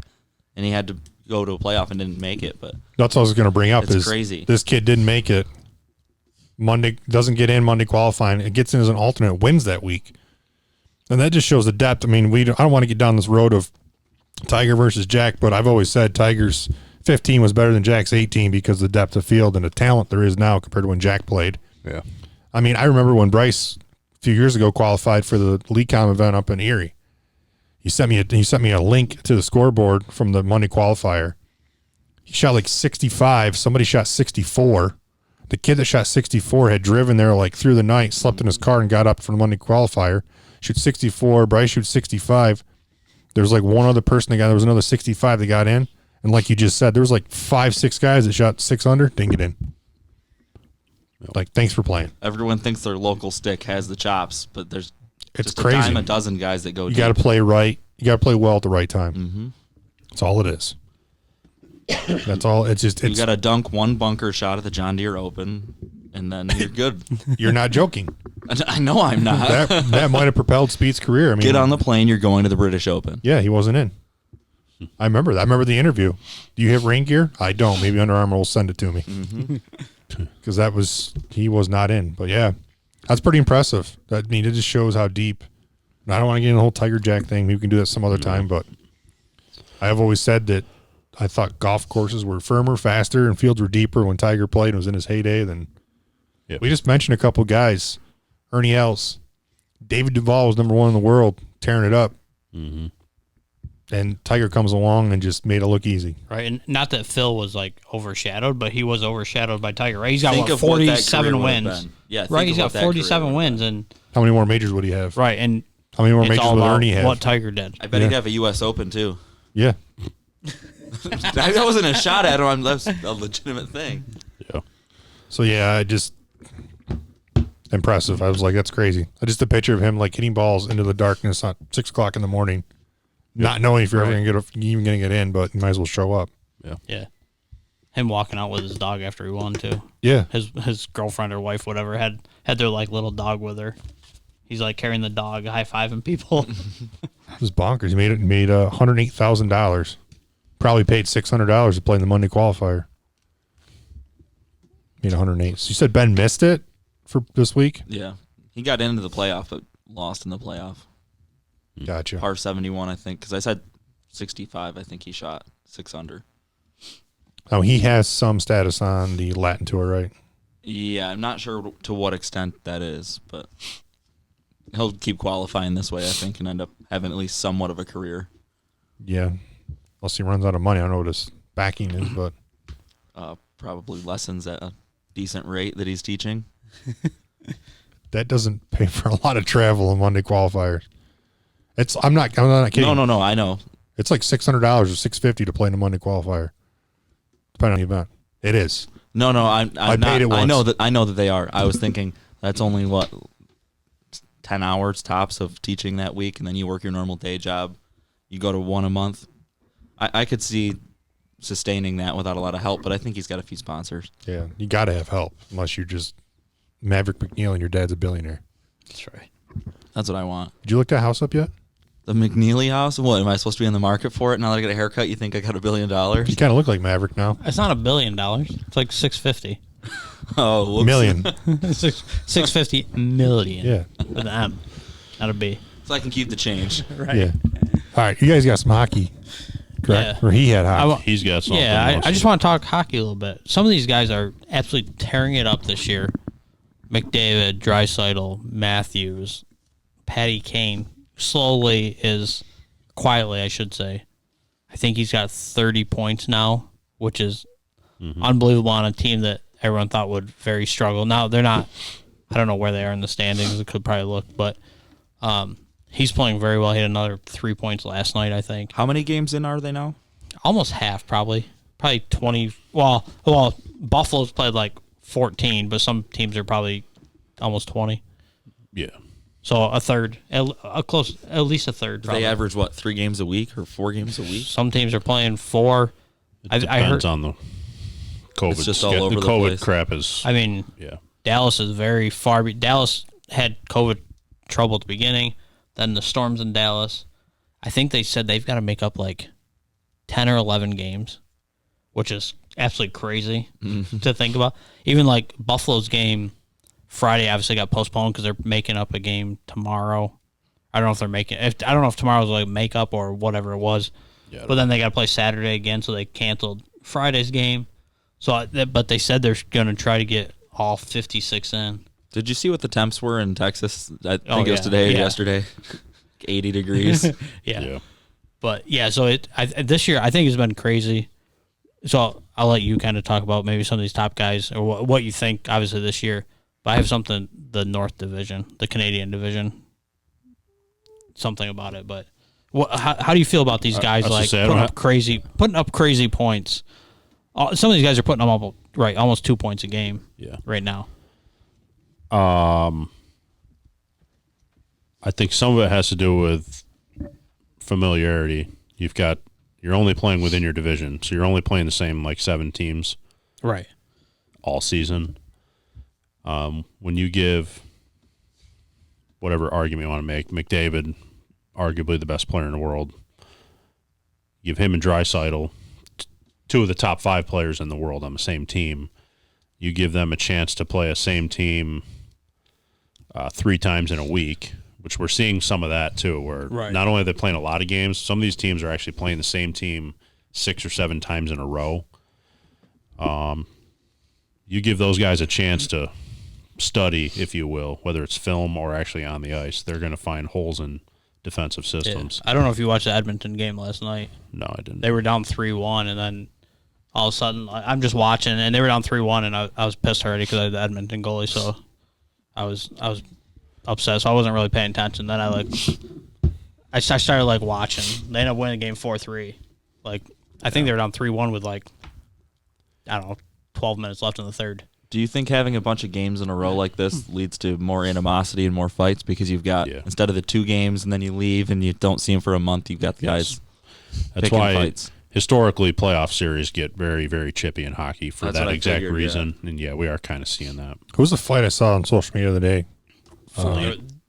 and he had to go to a playoff and didn't make it. But
That's what I was going to bring up.
It's
is
crazy.
This kid didn't make it. Monday doesn't get in Monday qualifying. It gets in as an alternate, wins that week, and that just shows the depth. I mean, I don't want to get down this road of Tiger versus Jack, but I've always said Tiger's 15 was better than Jack's 18 because of the depth of field and the talent there is now compared to when Jack played.
Yeah.
I mean, I remember when Bryce a few years ago qualified for the LeCom event up in Erie. He sent me a link to the scoreboard from the Monday qualifier. He shot like 65. Somebody shot 64. The kid that shot 64 had driven there through the night, slept in his car, and got up for the Monday qualifier. Shoots 64. Bryce shoots 65. There was one other person that got. There was another 65 that got in, and like you just said, there was 5-6 guys that shot 6 under, didn't get in. Thanks for playing.
everyone thinks their local stick has the chops, but there's
It's
just
crazy.
a dime a dozen guys that go
You
deep.
got to play right. You got to play well at the right time.
Mm-hmm.
That's all it is. That's all. It's just.
You got to dunk 1 bunker shot at the John Deere Open, and then you're good.
You're not joking.
I know I'm not.
That might have propelled Speed's career. I mean,
Get on the plane. You're going to the British Open.
Yeah, he wasn't in. I remember that. I remember the interview. Do you have rain gear? I don't. Maybe Under Armour will send it to me. Because he was not in. But yeah, that's pretty impressive. It just shows how deep. And I don't want to get in the whole Tiger Jack thing. Maybe we can do that some other time. But I have always said that I thought golf courses were firmer, faster, and fields were deeper when Tiger played and was in his heyday. Then we just mentioned a couple guys. Ernie Els. David Duval was number 1 in the world, tearing it up.
Mm-hmm.
And Tiger comes along and just made it look easy.
Right, and not that Phil was overshadowed, but he was overshadowed by Tiger. Right, he's got
Think of what that
47
career would have
wins.
been. Yeah, think
Right,
of
he's
what
got
that career
47
would have
wins,
been.
and
How many more majors would he have?
right, and
How many more
it's
majors
all
would
about
Ernie have?
what Tiger did.
I bet he'd have a U.S. Open, too.
Yeah.
That wasn't a shot at him. That's a legitimate thing.
Yeah.
So, yeah, impressive. I was like, that's crazy. Just a picture of him, hitting balls into the darkness at 6 o'clock in the morning, not knowing if you're ever going to get in, but you might as well show up.
Yeah, him walking out with his dog after he won too.
Yeah.
His girlfriend or wife, whatever, had their little dog with her. He's carrying the dog, high fiving people.
It was bonkers. He made $108,000. Probably paid $600 to play in the Monday qualifier. Made 108. So you said Ben missed it for this week?
Yeah. He got into the playoff, but lost in the playoff.
Gotcha.
Par 71, I think, because I said 65. I think he shot 6 under.
Oh, he has some status on the Latin Tour, right?
Yeah, I'm not sure to what extent that is, but he'll keep qualifying this way, I think, and end up having at least somewhat of a career.
Yeah. Unless he runs out of money. I don't know what his backing is, but
Probably lessons at a decent rate that he's teaching.
that doesn't pay for a lot of travel in Monday qualifiers. I'm not kidding.
No, I know.
It's like $600 or $650 to play in a Monday qualifier, depending on the event. It is.
No,
I
I'm
paid
not.
it once.
I know that they are. I was thinking that's only 10 hours tops of teaching that week, and then you work your normal day job. You go to 1 a month. I could see sustaining that without a lot of help, but I think he's got a few sponsors.
Yeah, you got to have help unless you're just Maverick McNeil and your dad's a billionaire.
That's right.
That's what I want.
Did you look that house up yet?
The McNeely house? What, am I supposed to be in the market for it? Now that I get a haircut, you think I got $1 billion?
You kind of look like Maverick now.
It's not $1 billion. It's like 650.
Oh, whoops.
Million.
650 million.
Yeah.
With an M, not a B.
So I can keep the change.
Right.
Yeah. All right, you guys got some hockey, correct?
Yeah.
Or he had hockey.
He's got something.
Yeah,
else.
I just want to talk hockey a little bit. Some of these guys are absolutely tearing it up this year. McDavid, Draisaitl, Matthews, Patty Kane quietly, I should say. I think he's got 30 points now, which is unbelievable on a team that everyone thought would very struggle. Now they're not. I don't know where they are in the standings. I could probably look, but he's playing very well. He had another 3 points last night, I think.
How many games in are they now?
Almost half, probably 20. Well, Buffalo's played like 14, but some teams are probably almost 20.
Yeah.
So a third, at least a third.
They average, 3 games a week or 4 games a week?
Some teams are playing 4.
It depends on the COVID.
It's just all over
the
the
COVID
place.
crap is.
I mean,
yeah.
Dallas is very far. Dallas had COVID trouble at the beginning. Then the storms in Dallas. I think they said they've got to make up like 10 or 11 games, which is absolutely crazy to think about. Even like Buffalo's game Friday obviously got postponed because they're making up a game tomorrow. I don't know if they're making. I don't know if tomorrow's like makeup or whatever it was.
Yeah,
but then they got to play Saturday again, so they canceled Friday's game. So, but they said they're going to try to get all 56 in.
Did you see what the temps were in Texas? I think it was
yeah.
today or
Yeah.
yesterday. 80 degrees.
Yeah. But yeah, so this year I think it's been crazy. So I'll let you kind of talk about maybe some of these top guys or what you think. Obviously this year, but I have something the North Division, the Canadian Division, something about it. But how do you feel about these guys like putting up crazy points? Some of these guys are putting up almost 2 points a game.
Yeah.
Right now.
I think some of it has to do with familiarity. You're only playing within your division, so you're only playing the same 7 teams,
right,
all season. When you give whatever argument you want to make, McDavid, arguably the best player in the world, give him and Draisaitl, 2 of the top 5 players in the world on the same team. You give them a chance to play a same team 3 times in a week, which we're seeing some of that too, where not only are they playing a lot of games, some of these teams are actually playing the same team 6 or 7 times in a row. You give those guys a chance to study, if you will, whether it's film or actually on the ice. They're going to find holes in defensive systems.
Yeah. I don't know if you watched the Edmonton game last night.
No, I didn't.
They were down 3-1, and then all of a sudden, I'm just watching, and they were down 3-1, and I was pissed already because I had the Edmonton goalie, so I was upset, so I wasn't really paying attention. Then I started watching. They ended up winning the game 4-3. I think they were down 3-1 with I don't know, 12 minutes left in the third.
Do you think having a bunch of games in a row like this leads to more animosity and more fights because you've got instead of the 2 games and then you leave and you don't see them for a month, you've got the guys
That's
picking
why
fights.
Historically playoff series get very, very chippy in hockey for
That's
that
what I
exact
figured,
reason. And we are kind of seeing that.
Who's the fight I saw on social media the other day?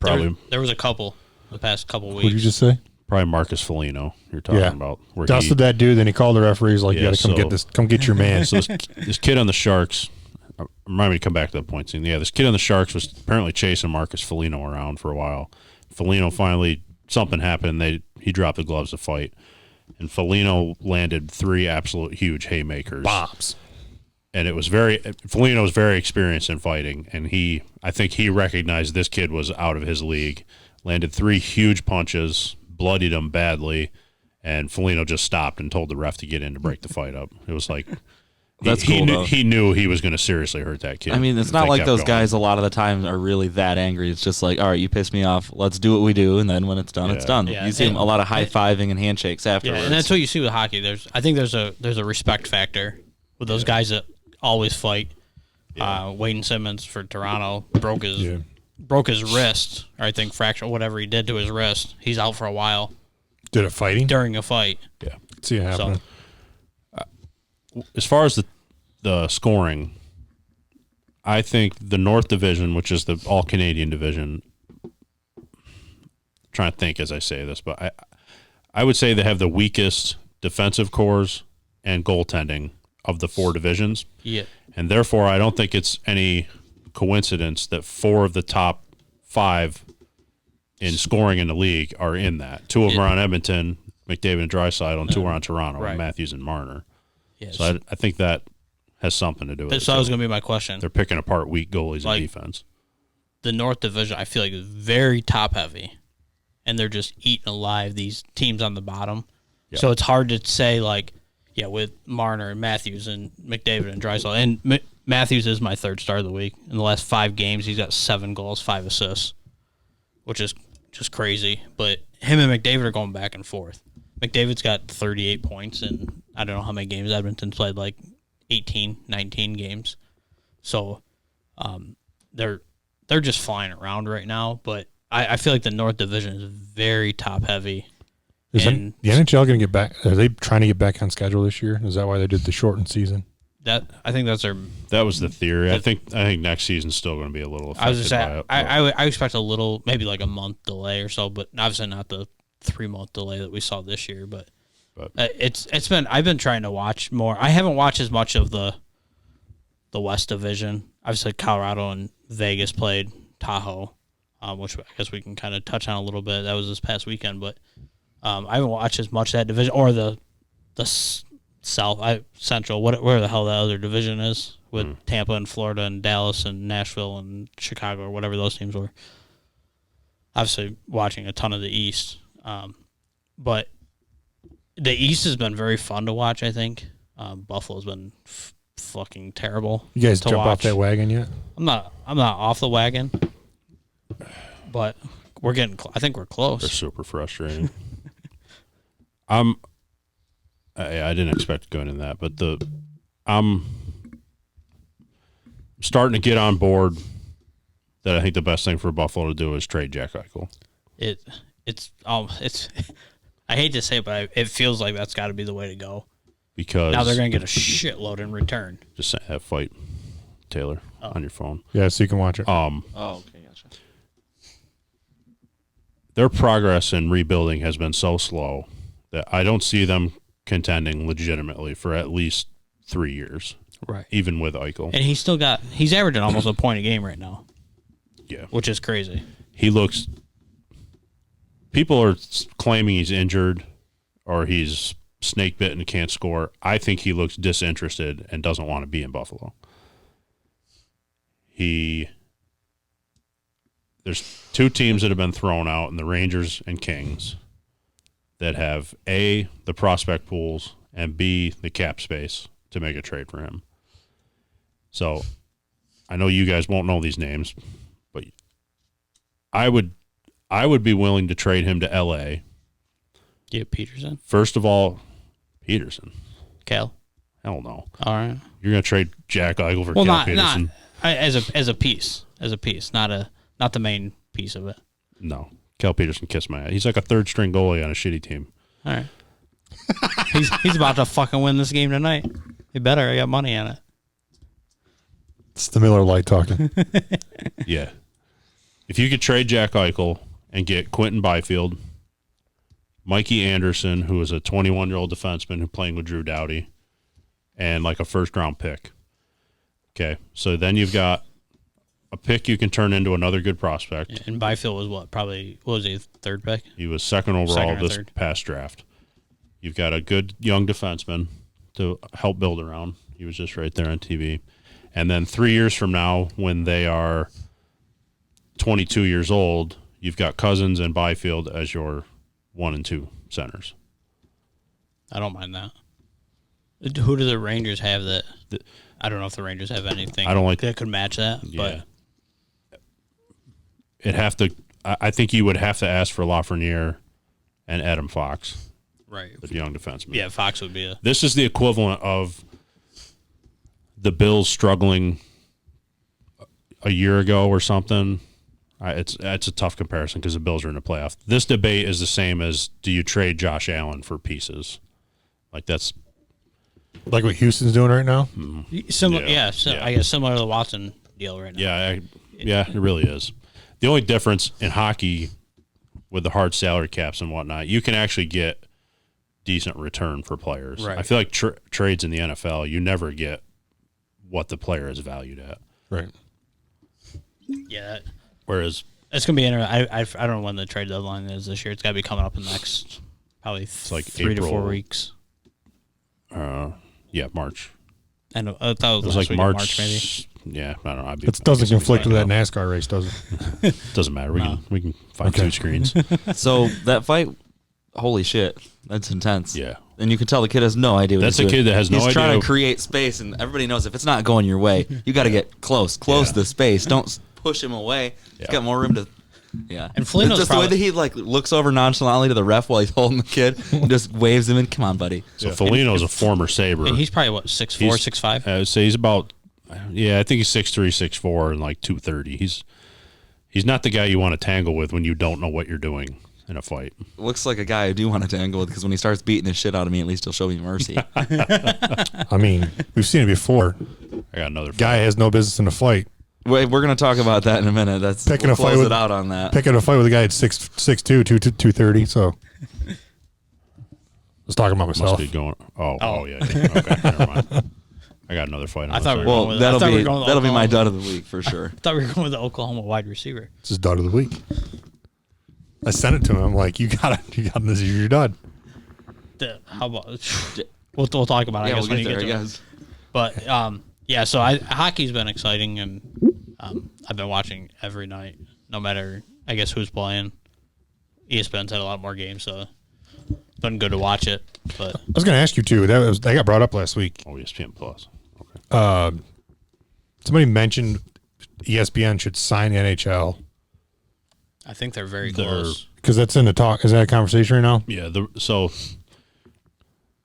Probably
There was a couple the past couple weeks.
What did you just say?
Probably Marcus Foligno you're talking about. Where
Dusted that dude, then he called the referees you got to come get your man.
So this kid on the Sharks, remind me to come back to that point soon. Yeah, this kid on the Sharks was apparently chasing Marcus Foligno around for a while. Foligno finally, something happened. He dropped the gloves to fight. And Foligno landed 3 absolute huge haymakers.
Bombs.
And Foligno was very experienced in fighting, and I think he recognized this kid was out of his league. Landed 3 huge punches, bloodied him badly, and Foligno just stopped and told the ref to get in to break the fight up. It was like he knew he was going to seriously hurt that kid.
I mean, it's not like those guys a lot of the time are really that angry. It's just all right, you pissed me off. Let's do what we do, and then when it's done, it's done.
Yeah.
You see a lot of high-fiving and handshakes afterwards.
Yeah, and that's what you see with hockey. I think there's a respect factor with those guys that always fight. Wayne Simmons for Toronto broke his wrist, or I think fracture, whatever he did to his wrist. He's out for a while.
Did it fighting?
During a fight.
Yeah.
See it happening.
As far as the scoring, I think the North Division, which is the all-Canadian division, I'm trying to think as I say this, but I would say they have the weakest defensive cores and goaltending of the 4 divisions.
Yeah.
And therefore, I don't think it's any coincidence that 4 of the top 5 in scoring in the league are in that. 2 of them are on Edmonton, McDavid and Draisaitl, and 2 are on Toronto, and Matthews and Marner.
Yes.
So I think that has something to do with it.
So that was going to be my question.
They're picking apart weak goalies and defense.
The North Division, I feel like, is very top-heavy, and they're just eating alive these teams on the bottom. Yeah. So it's hard to say, with Marner and Matthews and McDavid and Draisaitl. And Matthews is my third star of the week. In the last 5 games, he's got 7 goals, 5 assists, which is just crazy. But him and McDavid are going back and forth. McDavid's got 38 points, and I don't know how many games Edmonton's played, like 18, 19 games. So they're just flying around right now. But I feel like the North Division is very top heavy.
Is the NHL going to get back? Are they trying to get back on schedule this year? Is that why they did the shortened season?
I think that's their.
That was the theory. I think next season's still going to be a little affected
I was just saying,
by it.
I expect a little, maybe like a month delay or so, but obviously not the 3-month delay that we saw this year. But it's been. I've been trying to watch more. I haven't watched as much of the West Division. Obviously, Colorado and Vegas played Tahoe, which I guess we can kind of touch on a little bit. That was this past weekend, but I haven't watched as much of that division or the South, Central, where the hell that other division is with Tampa and Florida and Dallas and Nashville and Chicago or whatever those teams were. Obviously, watching a ton of the East, but the East has been very fun to watch. I think Buffalo's been fucking terrible.
You guys
to
jump
watch.
off that wagon yet?
I'm not off the wagon, but we're getting. I think we're
They're
close.
super frustrating. I didn't expect going in that, but I'm starting to get on board that I think the best thing for Buffalo to do is trade Jack Eichel.
It's I hate to say it, but it feels like that's got to be the way to go.
Because
Now they're going to get a shitload in return.
just send that fight, Taylor, on your phone.
Yeah, so you can watch it.
Oh, okay, gotcha.
Their progress in rebuilding has been so slow that I don't see them contending legitimately for at least 3 years,
Right.
even with Eichel.
And he's averaging almost a point a game right now,
Yeah.
which is crazy.
People are claiming he's injured or he's snake bitten and can't score. I think he looks disinterested and doesn't want to be in Buffalo. There's 2 teams that have been thrown out, in the Rangers and Kings, that have A, the prospect pools, and B, the cap space to make a trade for him. So I know you guys won't know these names, but I would be willing to trade him to LA.
Get Peterson.
First of all, Peterson.
Cal.
Hell no.
All right.
You're going to trade Jack Eichel for
Well,
Cal
not
Peterson?
as a piece, not the main piece of it.
No. Cal Peterson kissed my ass. He's like a third string goalie on a shitty team.
All right. he's about to fucking win this game tonight. He better. I got money on it.
It's the Miller Lite talking.
Yeah. If you could trade Jack Eichel and get Quentin Byfield, Mikey Anderson, who is a 21-year-old defenseman who's playing with Drew Doughty, and like a first-round pick. Okay, so then you've got a pick you can turn into another good prospect.
Yeah, and Byfield was what was he, third pick?
He was second overall
Second or
this
third.
past draft. You've got a good young defenseman to help build around. He was just right there on TV. And then 3 years from now, when they are 22 years old, you've got Cousins and Byfield as your 1 and 2 centers.
I don't mind that. Who do the Rangers have that? I don't know if the Rangers have anything that could match that.
Yeah.
But
I think you would have to ask for Lafreniere and Adam Fox,
right,
the young defenseman.
Yeah, Fox would be
This is the equivalent of the Bills struggling a year ago or something. It's a tough comparison because the Bills are in the playoff. This debate is the same as, do you trade Josh Allen for pieces? Like that's
Like what Houston's doing right now?
similar.
Yeah.
I guess similar to the Watson deal right now.
Yeah, it really is. The only difference in hockey with the hard salary caps and whatnot, you can actually get decent return for players.
Right.
I feel like trades in the NFL, you never get what the player is valued at.
Right.
Yeah.
Whereas
It's gonna be interesting. I don't know when the trade deadline is this year. It's got to be coming up in the next probably
like
3 to 4
April.
weeks.
March.
I know. I thought
It was
last
like
week of
March.
maybe.
Yeah, I don't know.
It doesn't conflict with that NASCAR race, does it?
Doesn't matter. We can find 2 screens.
So that fight holy shit, that's intense.
Yeah.
And you can tell the kid has no idea what
That's
he's
a
doing.
kid that has no
He's
idea.
trying to create space, and everybody knows if it's not going your way, you got to get close the space. Don't push him away. He's got more room to. Yeah,
And Felino's
just the way that he like looks over nonchalantly to the ref while he's holding the kid, and just waves him in. Come on, buddy.
So Felino's a former Sabre.
And he's probably, what, 6'4", 6'5"?
I would say he's about, I think he's 6'3", 6'4", and like 230. He's not the guy you want to tangle with when you don't know what you're doing in a fight.
Looks like a guy I do want to tangle with, because when he starts beating the shit out of me, at least he'll show me mercy.
I mean, we've seen it before.
I got another fight.
Guy has no business in a fight.
Wait, we're gonna talk about that in a minute.
Picking
We'll
a fight
close
with-
it out on that.
Picking a fight with a guy at 6'2", 230. So I was talking about
Must
myself.
be going. Oh yeah. Okay, never mind. I got another fight.
I thought we were
Well,
going with-
that'll
I thought we
be
were going with
that'll be my
Oklahoma.
dud of the week for sure.
I thought we were going with the Oklahoma wide receiver.
This is dud of the week. I sent it to him. I'm like, you got this. You're done.
How about we'll talk about it, I guess, when you get to it. But yeah, so hockey's been exciting, and I've been watching every night, no matter I guess who's playing. ESPN's had a lot more games, so it's been good to watch it. But
I was going to ask you too. That got brought up last week.
Oh, ESPN Plus. Okay.
Somebody mentioned ESPN should sign the NHL
I think they're very close.
because that's in the talk. Is that a conversation right now?
Yeah. So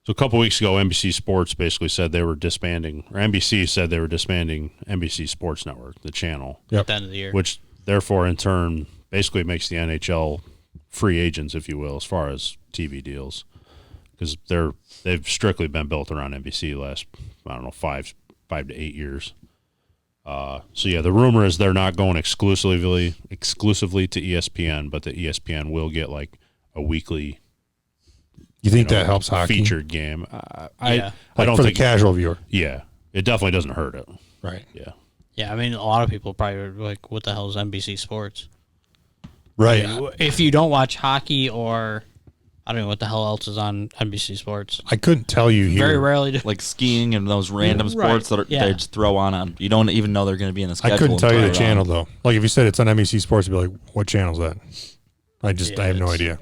a couple weeks ago, NBC Sports basically said they were disbanding, or NBC said they were disbanding NBC Sports Network, the channel.
Yep.
At the end of the year.
Which therefore in turn basically makes the NHL free agents, if you will, as far as TV deals, because they've strictly been built around NBC last, I don't know, 5 to 8 years. So yeah, the rumor is they're not going exclusively to ESPN, but the ESPN will get like a weekly.
You think that helps hockey?
Featured game.
Yeah.
I don't
for
think
the casual viewer.
Yeah, it definitely doesn't hurt it.
Right.
Yeah.
Yeah, I mean, a lot of people probably are like, what the hell is NBC Sports?
Right.
If you don't watch hockey, or I don't know what the hell else is on NBC Sports.
I couldn't tell you here.
Very rarely do.
Like skiing and those random
Right.
sports that
Yeah.
they just throw on. You don't even know they're going to be in the schedule.
I couldn't tell you
and
the
throw it
channel
on.
though. Like if you said it's on NBC Sports, I'd be like, what channel is that? I have no
it's-
idea.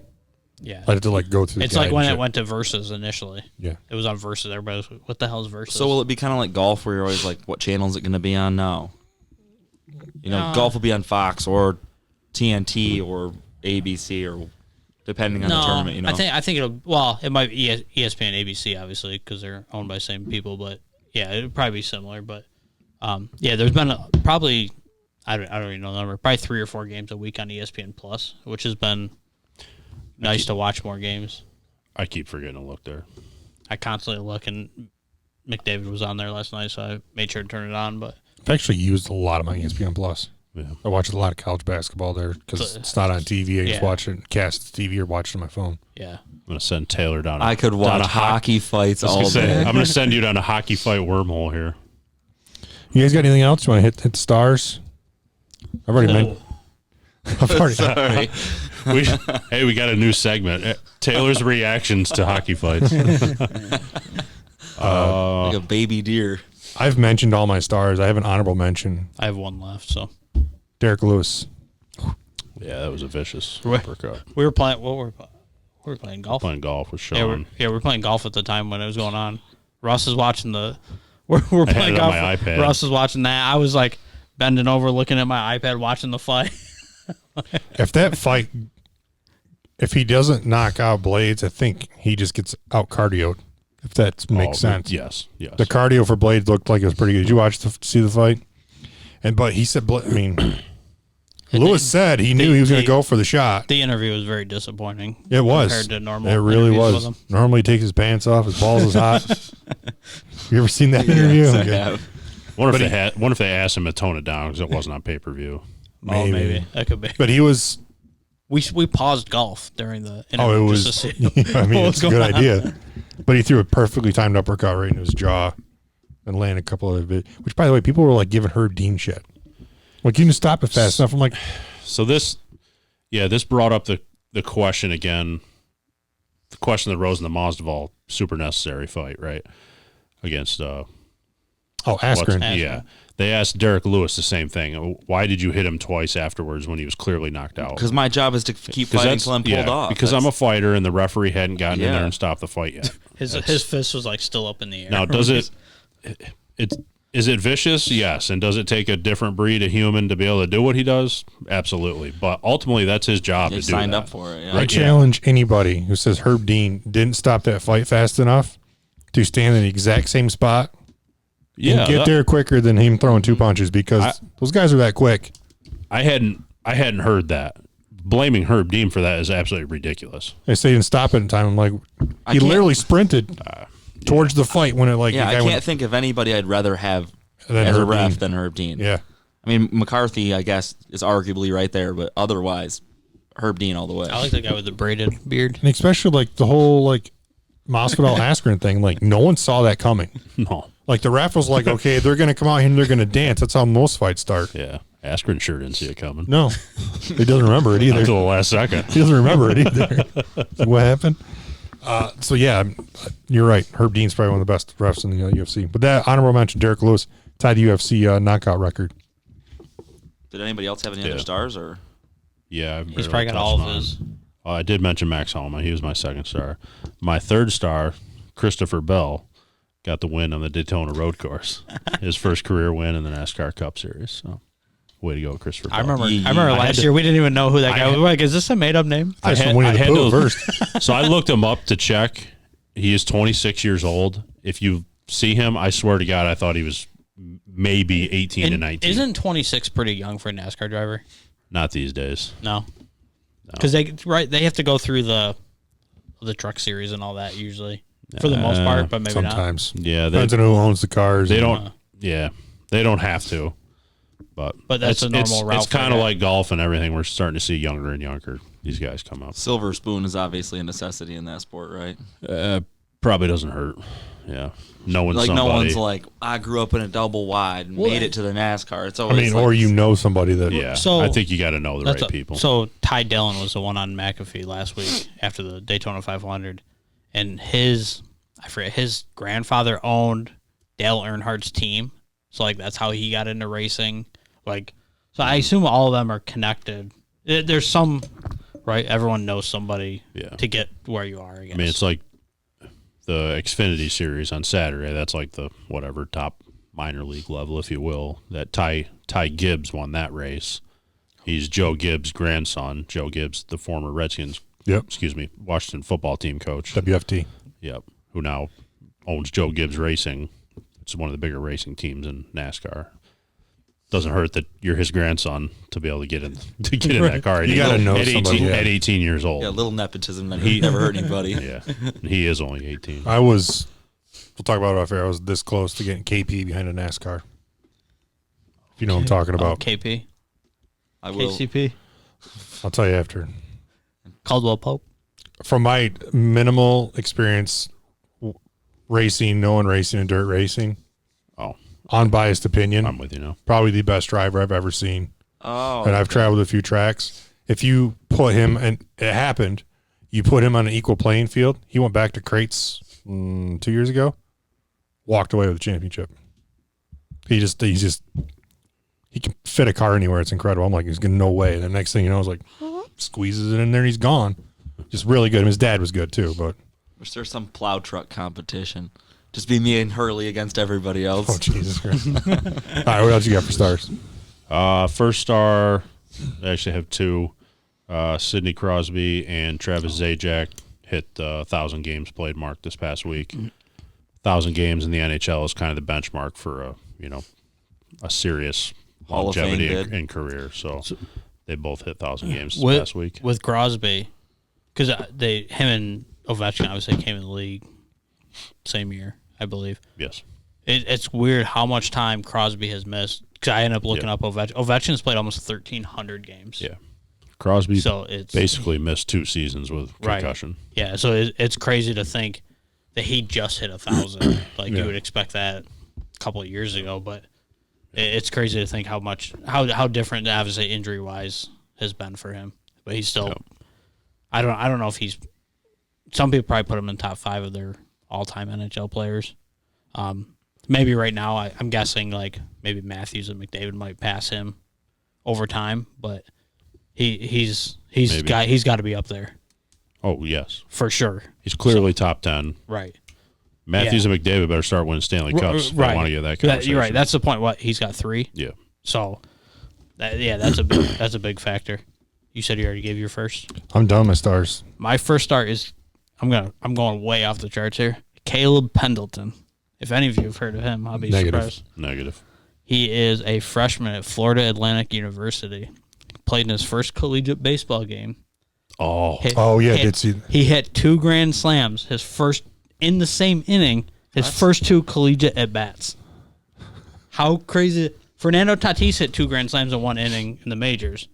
Yeah.
I had to like go through.
It's
the
like
guide
when
and
it
shit.
went to Versus initially.
Yeah.
It was on Versus. Everybody was, what the hell is Versus?
So will it be kind of like golf, where you're always like, what channel is it going to be on now? You know, golf will be on Fox or TNT or ABC, or depending on the tournament. You know,
I think it'll. Well, it might be ESPN, ABC, obviously, because they're owned by the same people. But yeah, it'll probably be similar. But yeah, there's been probably I don't even know the number. Probably 3 or 4 games a week on ESPN Plus, which has been nice to watch more games.
I keep forgetting to look there.
I constantly look, and McDavid was on there last night, so I made sure to turn it on. But
I've actually used a lot of my ESPN Plus.
Yeah.
I watch a lot of college basketball there because it's not on TV. I just
Yeah.
watch it, cast the TV, or watch it on my phone.
yeah,
I'm gonna send Taylor down.
I could
down
watch
a
hockey fights
I was
all
gonna say,
day.
I'm gonna send you down a hockey fight wormhole here.
You guys got anything else? You want to hit the stars? I've already meant. I've already.
Sorry.
We got a new segment. Taylor's reactions to hockey fights.
Like a baby deer.
I've mentioned all my stars. I have an honorable mention.
I have one left. So
Derek Lewis.
Yeah, that was a vicious
Right.
uppercut.
we were playing. We were playing golf.
Playing golf with
Yeah,
Sean.
we were playing golf at the time when it was going on. Russ is watching the. We're
had
playing
it on
golf.
my iPad.
Russ is watching that. I was like bending over, looking at my iPad, watching the fight.
If that fight, if he doesn't knock out Blades, I think he just gets out cardioed. If that makes sense.
Yes.
The cardio for Blades looked like it was pretty good. Did you see the fight? But he said, Lewis said he knew he was going to go for the shot.
The interview was very disappointing.
It was.
compared to normal.
It really
interviews
was.
with him.
Normally he takes his pants off. His balls is hot. You ever seen that interview?
Yes, I
Okay.
have.
What if they asked him to tone it down because it wasn't on pay per view?
Oh, maybe that could be.
But he was.
We paused golf during the interview.
Oh, it was.
Just to see
I mean,
what
it's a
was
good
going on.
idea. But he threw a perfectly timed uppercut right in his jaw and landed a couple of it. Which, by the way, people were like giving Herb Dean shit. Like, you can stop it fast enough. I'm like,
So this brought up the question again. The question that rose in the Mazdaval super necessary fight, right? Against
Oh, Askren.
Yeah. They asked Derek Lewis the same thing. Why did you hit him twice afterwards when he was clearly knocked out?
Because my job is to keep fighting until I'm pulled off.
Because I'm a fighter and the referee hadn't gotten in there and stopped the fight yet.
His fist was like still up in the air.
Now, is it vicious? Yes. And does it take a different breed of human to be able to do what he does? Absolutely. But ultimately, that's his job to do that.
He signed up for it. Yeah.
I challenge anybody who says Herb Dean didn't stop that fight fast enough to stand in the exact same spot and get there quicker than him throwing 2 punches, because those guys are that quick.
I hadn't heard that. Blaming Herb Dean for that is absolutely ridiculous.
They say he didn't stop it in time. I'm like, he literally sprinted towards the fight when it like.
Yeah, I can't think of anybody I'd rather have as a ref than Herb Dean.
Yeah.
I mean, McCarthy, I guess, is arguably right there, but otherwise, Herb Dean all the way.
I like the guy with the braided beard.
And especially like the whole like Masvidal Askren thing, like no one saw that coming.
No.
Like the ref was like, okay, they're going to come out here and they're going to dance. That's how most fights start.
Yeah. Askren sure didn't see it coming.
No. He doesn't remember it either.
Until the last second.
He doesn't remember it either. Like, what happened? So, yeah, you're right. Herb Dean's probably one of the best refs in the UFC. But that honorable mention, Derek Lewis, tied the UFC knockout record.
Did anybody else have any other stars? Or
Yeah.
He's probably got all of his.
I did mention Max Homa. He was my second star. My third star, Christopher Bell, got the win on the Daytona Road Course. His first career win in the NASCAR Cup Series. So, way to go, Christopher Bell.
I remember last year we didn't even know who that guy was. Like, is this a made-up name?
I had to first. So I looked him up to check. He is 26 years old. If you see him, I swear to God, I thought he was maybe 18 to 19.
Isn't 26 pretty young for a NASCAR driver?
Not these days.
No. Because they have to go through the truck series and all that usually for the most part, but maybe
sometimes.
not.
Yeah,
depends on who owns the cars.
They don't. Yeah, they don't have to. But
that's a normal route.
It's kind of like golf and everything. We're starting to see younger and younger these guys come up.
Silver spoon is obviously a necessity in that sport, right?
Probably doesn't hurt. Yeah, knowing
like
somebody.
No one's like, I grew up in a double wide and made it to the NASCAR. It's always
or you know somebody that.
Yeah, so I think you got to know the right people.
So Ty Dillon was the one on McAfee last week after the Daytona 500, and his grandfather owned Dale Earnhardt's team. So like that's how he got into racing. Like, so I assume all of them are connected. There's some, right? Everyone knows somebody to get where you are. I guess.
I mean, it's like the Xfinity Series on Saturday. That's like the top minor league level, if you will. That Ty Gibbs won that race. He's Joe Gibbs' grandson. Joe Gibbs, the former Redskins, Washington football team coach.
WFT.
Yep. Who now owns Joe Gibbs Racing. It's one of the bigger racing teams in NASCAR. Doesn't hurt that you're his grandson to be able to get in that car.
You got to know somebody
at 18 years old.
Yeah, a little nepotism that he never hurt anybody.
Yeah, he is only 18.
We'll talk about it off air. I was this close to getting KP behind a NASCAR. If you know what I'm talking about.
KP.
I will.
KCP.
I'll tell you after.
Caldwell Pope.
From my minimal experience racing, knowing racing and dirt racing. Unbiased opinion.
I'm with you now.
Probably the best driver I've ever seen.
Oh.
And I've traveled a few tracks. If you put him, and it happened, you put him on an equal playing field. He went back to crates 2 years ago, walked away with the championship. He can fit a car anywhere. It's incredible. I'm like, there's no way. And the next thing you know, it's like squeezes it in there and he's gone. Just really good. And his dad was good too, but.
Wish there's some plow truck competition. Just be me and Hurley against everybody else.
Oh, Jesus Christ. All right, what else you got for stars?
First star, I actually have two. Sidney Crosby and Travis Zajac hit the 1,000 games played mark this past week. 1,000 games in the NHL is kind of the benchmark for a serious longevity in career. So they both hit 1,000 games this past week.
With Crosby, because him and Ovechkin obviously came in the league same year, I believe.
Yes.
It's weird how much time Crosby has missed, because I ended up looking up Ovechkin. Ovechkin's played almost 1,300 games.
Yeah. Crosby
it's
basically missed 2 seasons with concussion.
Right. Yeah, so it's crazy to think that he just hit 1,000. Like you would expect that a couple of years ago, but it's crazy to think how different, obviously injury wise, has been for him. But he's still, I don't know if he's. Some people probably put him in top 5 of their all-time NHL players. maybe right now I'm guessing like maybe Matthews and McDavid might pass him over time, but he's got to be up there.
Oh, yes.
For sure.
He's clearly top 10.
Right.
Matthews and McDavid better start winning Stanley Cups.
Right.
I want to get that conversation.
You're right. That's the point. What, he's got 3?
Yeah.
So, that's a big factor. You said you already gave your first?
I'm done with stars.
My first start is I'm going way off the charts here. Caleb Pendleton. If any of you have heard of him, I'll be surprised.
Negative.
He is a freshman at Florida Atlantic University. Played in his first collegiate baseball game.
I did see.
He hit 2 grand slams. His first in the same inning. His first 2 collegiate at bats. How crazy! Fernando Tatis hit 2 grand slams in 1 inning in the majors.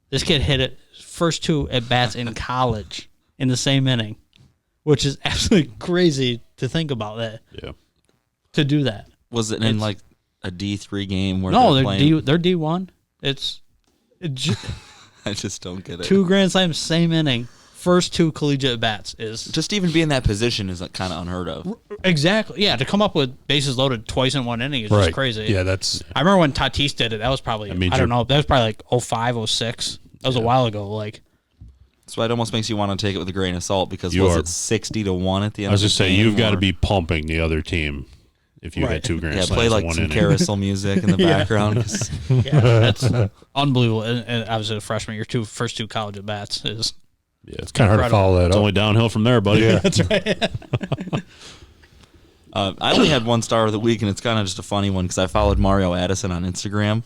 This kid hit it first 2 at bats in college in the same inning, which is absolutely crazy to think about that.
Yeah.
To do that.
Was it in like a D3 game where
no,
they're playing?
They're D1.
I just don't get it.
2 grand slams, same inning. First 2 collegiate bats is
Just even be in that position is kind of unheard of.
exactly to come up with bases loaded twice in 1 inning is just crazy.
Yeah, that's.
I remember when Tatis did it. That was probably I don't know. That was probably like 05, 06. That was a while ago. Like,
so it almost makes you want to take it with a grain of salt because it 60-1 at the end?
I was just saying you've got to be pumping the other team if you hit 2 grand slams.
Play like
in 1
some
inning.
carousel music in the background.
that's unbelievable. And I was a freshman. Your first 2 college at bats is.
Yeah,
it's kind of hard to follow that
It's
up.
only downhill from there, buddy.
Yeah.
That's right.
I only had one star of the week, and it's kind of just a funny one because I followed Mario Addison on Instagram.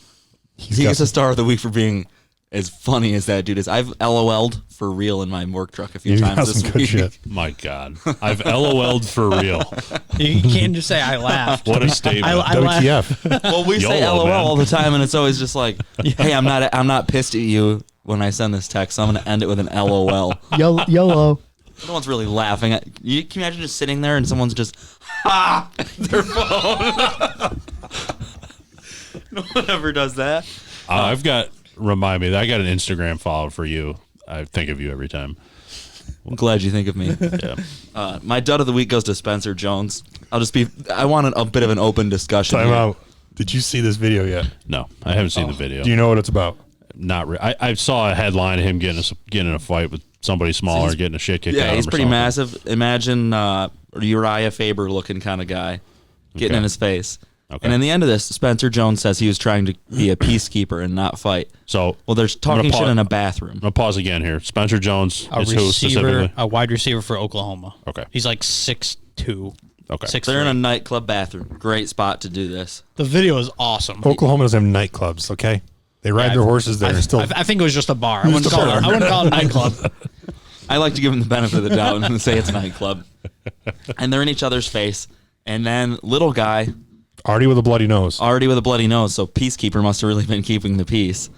He gets a star of the week for being as funny as that dude is. I've LOL'd for real in my work truck a few times this week.
Shit.
My God. I've LOL'd for real.
You can't just say I laughed.
What a statement.
I laughed.
WTF?
Well, we say
YOLO,
LOL
man.
all the time, and it's always just like, hey, I'm not pissed at you when I send this text, so I'm going to end it with an LOL.
YOLO.
No one's really laughing. Can you imagine just sitting there and someone's just, ha! Their phone. No one ever does that.
Remind me that I got an Instagram follow for you. I think of you every time.
I'm glad you think of me.
Yeah.
My dud of the week goes to Spencer Jones. I want a bit of an open discussion.
Time
here.
out. Did you see this video yet?
No, I haven't seen the video.
Do you know what it's about?
Not I saw a headline of him getting in a fight with somebody smaller, getting a shit kicked out of him.
Yeah, he's
or
pretty
something.
massive. Imagine Uriah Faber looking kind of guy getting in his face.
Okay.
And in the end of this, Spencer Jones says he was trying to be a peacekeeper and not fight.
So,
well, there's talking shit in a bathroom.
I'm going to pause again here. Spencer Jones is who specifically?
A wide receiver for Oklahoma.
Okay.
He's like 6'2".
Okay.
6'3".
They're in a nightclub bathroom. Great spot to do this.
The video is awesome.
Oklahoma doesn't have nightclubs, okay? They ride their horses there.
I think it was just a bar. I wouldn't call it a nightclub.
I like to give them the benefit of the doubt and say it's a nightclub. And they're in each other's face. And then little guy...
Already with a bloody nose.
So peacekeeper must have really been keeping the peace.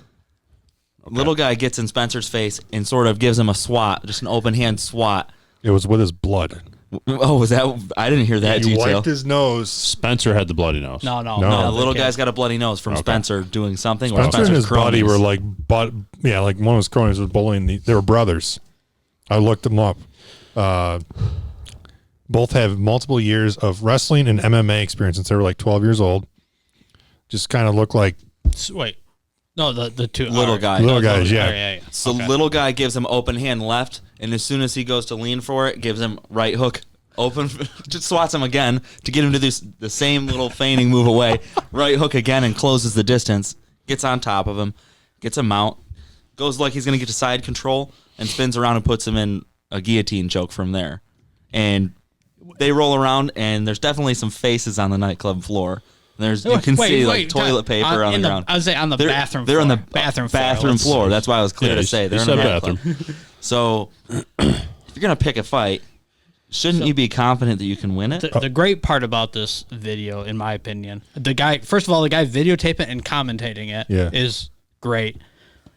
Okay. Little guy gets in Spencer's face and sort of gives him a swat, just an open hand swat.
It was with his blood.
Oh, was that? I didn't hear that detail.
He wiped his nose.
Spencer had the bloody nose.
No.
The little guy's got a bloody nose from Spencer doing something.
Spencer and his buddy were like one of his cronies was bullying. They were brothers. I looked them up. Both have multiple years of wrestling and MMA experience since they were like 12 years old. Just kind of look like.
Wait. No, the two.
Little guy.
Little guys, yeah.
Yeah.
So little guy gives him open hand left, and as soon as he goes to lean for it, gives him right hook open, just swats him again to get him to do the same little feigning move away. Right hook again and closes the distance. Gets on top of him, gets a mount, goes like he's going to get to side control, and spins around and puts him in a guillotine choke from there. And they roll around, and there's definitely some faces on the nightclub floor. You can see toilet paper on the ground.
I was saying on the bathroom.
They're on the
bathroom
floor. That's why I was clear to say they're in the bathroom. So if you're gonna pick a fight, shouldn't you be confident that you can win it?
The great part about this video, in my opinion, the guy videotaping and commentating it is great,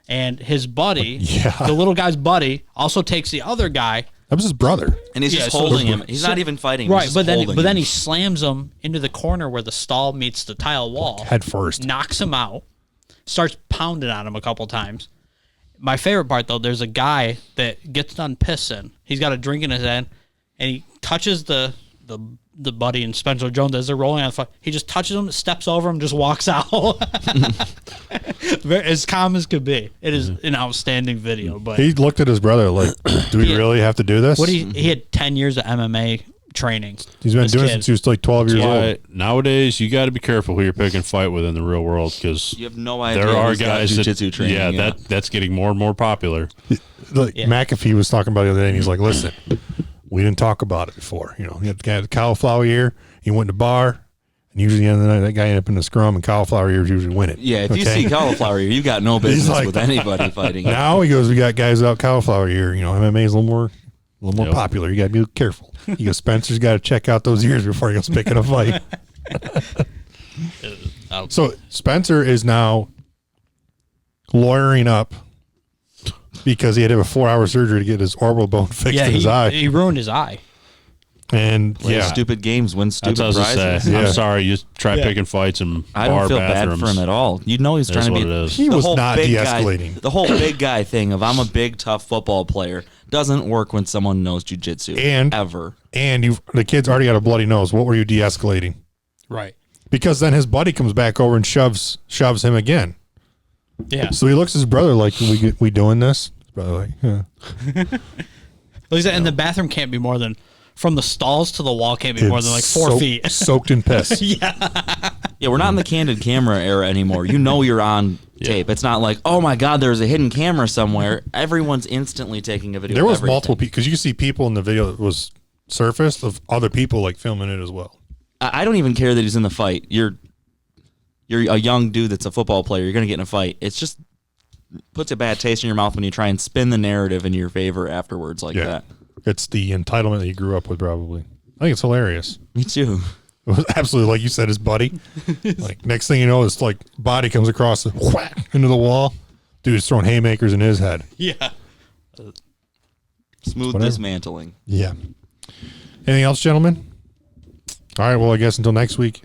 and his buddy, the little guy's buddy, also takes the other guy.
That was his brother.
And he's just holding him. He's not even fighting.
Right, but then he slams him into the corner where the stall meets the tile wall.
Head first.
Knocks him out. Starts pounding on him a couple times. My favorite part, though, there's a guy that gets done pissing. He's got a drink in his hand, and he touches the the buddy and Spencer Jones as they're rolling on the fight. He just touches him, steps over him, just walks out. As calm as could be. It is an outstanding video. But
he looked at his brother like, "Do we really have to do this?"
He had 10 years of MMA training.
He's been doing it since he was like 12 years old.
Nowadays, you got to be careful who you're picking fight with in the real world because
you have no idea.
There are guys
jiu-jitsu training.
Yeah, that's getting more and more popular.
Like McAfee was talking about it the other day, and he's like, "Listen, we didn't talk about it before. You know, he had the guy with the cauliflower ear. He went to bar, and usually at the end of the night, that guy ended up in the scrum, and cauliflower ears usually win it.
Yeah, if you see cauliflower ear, you got no business
like,
with anybody fighting.
Now he goes, we got guys without cauliflower ear. You know, MMA is a little more popular. You got to be careful. He goes, Spencer's got to check out those ears before he goes picking a fight. So Spencer is now lawyering up because he had to have a 4-hour surgery to get his orbital bone fixed in his eye.
He ruined his eye.
And
Play stupid games, win stupid prizes.
I'm sorry, you try picking fights in
I
bar
don't feel
bathrooms.
bad for him at all. You know he's trying to be.
He was not de-escalating.
The whole big guy thing of I'm a big tough football player doesn't work when someone knows jiu-jitsu ever.
And the kid's already got a bloody nose. What were you de-escalating?
Right.
Because then his buddy comes back over and shoves him again.
Yeah.
So he looks at his brother like, we doing this? His brother like, yeah.
And the bathroom can't be more than, from the stalls to the wall can't be more than like 4 feet.
Soaked in piss.
Yeah,
we're not in the candid camera era anymore. You know you're on tape. It's not like, oh my God, there's a hidden camera somewhere. Everyone's instantly taking a video.
There was multiple people, because you see people in the video that was surfaced of other people like filming it as well.
I don't even care that he's in the fight. You're a young dude that's a football player. You're going to get in a fight. It's just puts a bad taste in your mouth when you try and spin the narrative in your favor afterwards like that.
It's the entitlement that he grew up with, probably. I think it's hilarious.
Me too.
It was absolutely, like you said, his buddy. Like, next thing you know, it's like body comes across and whack into the wall. Dude's throwing haymakers in his head.
Yeah.
Smooth dismantling.
Yeah. Anything else, gentlemen? All right, well, I guess until next week,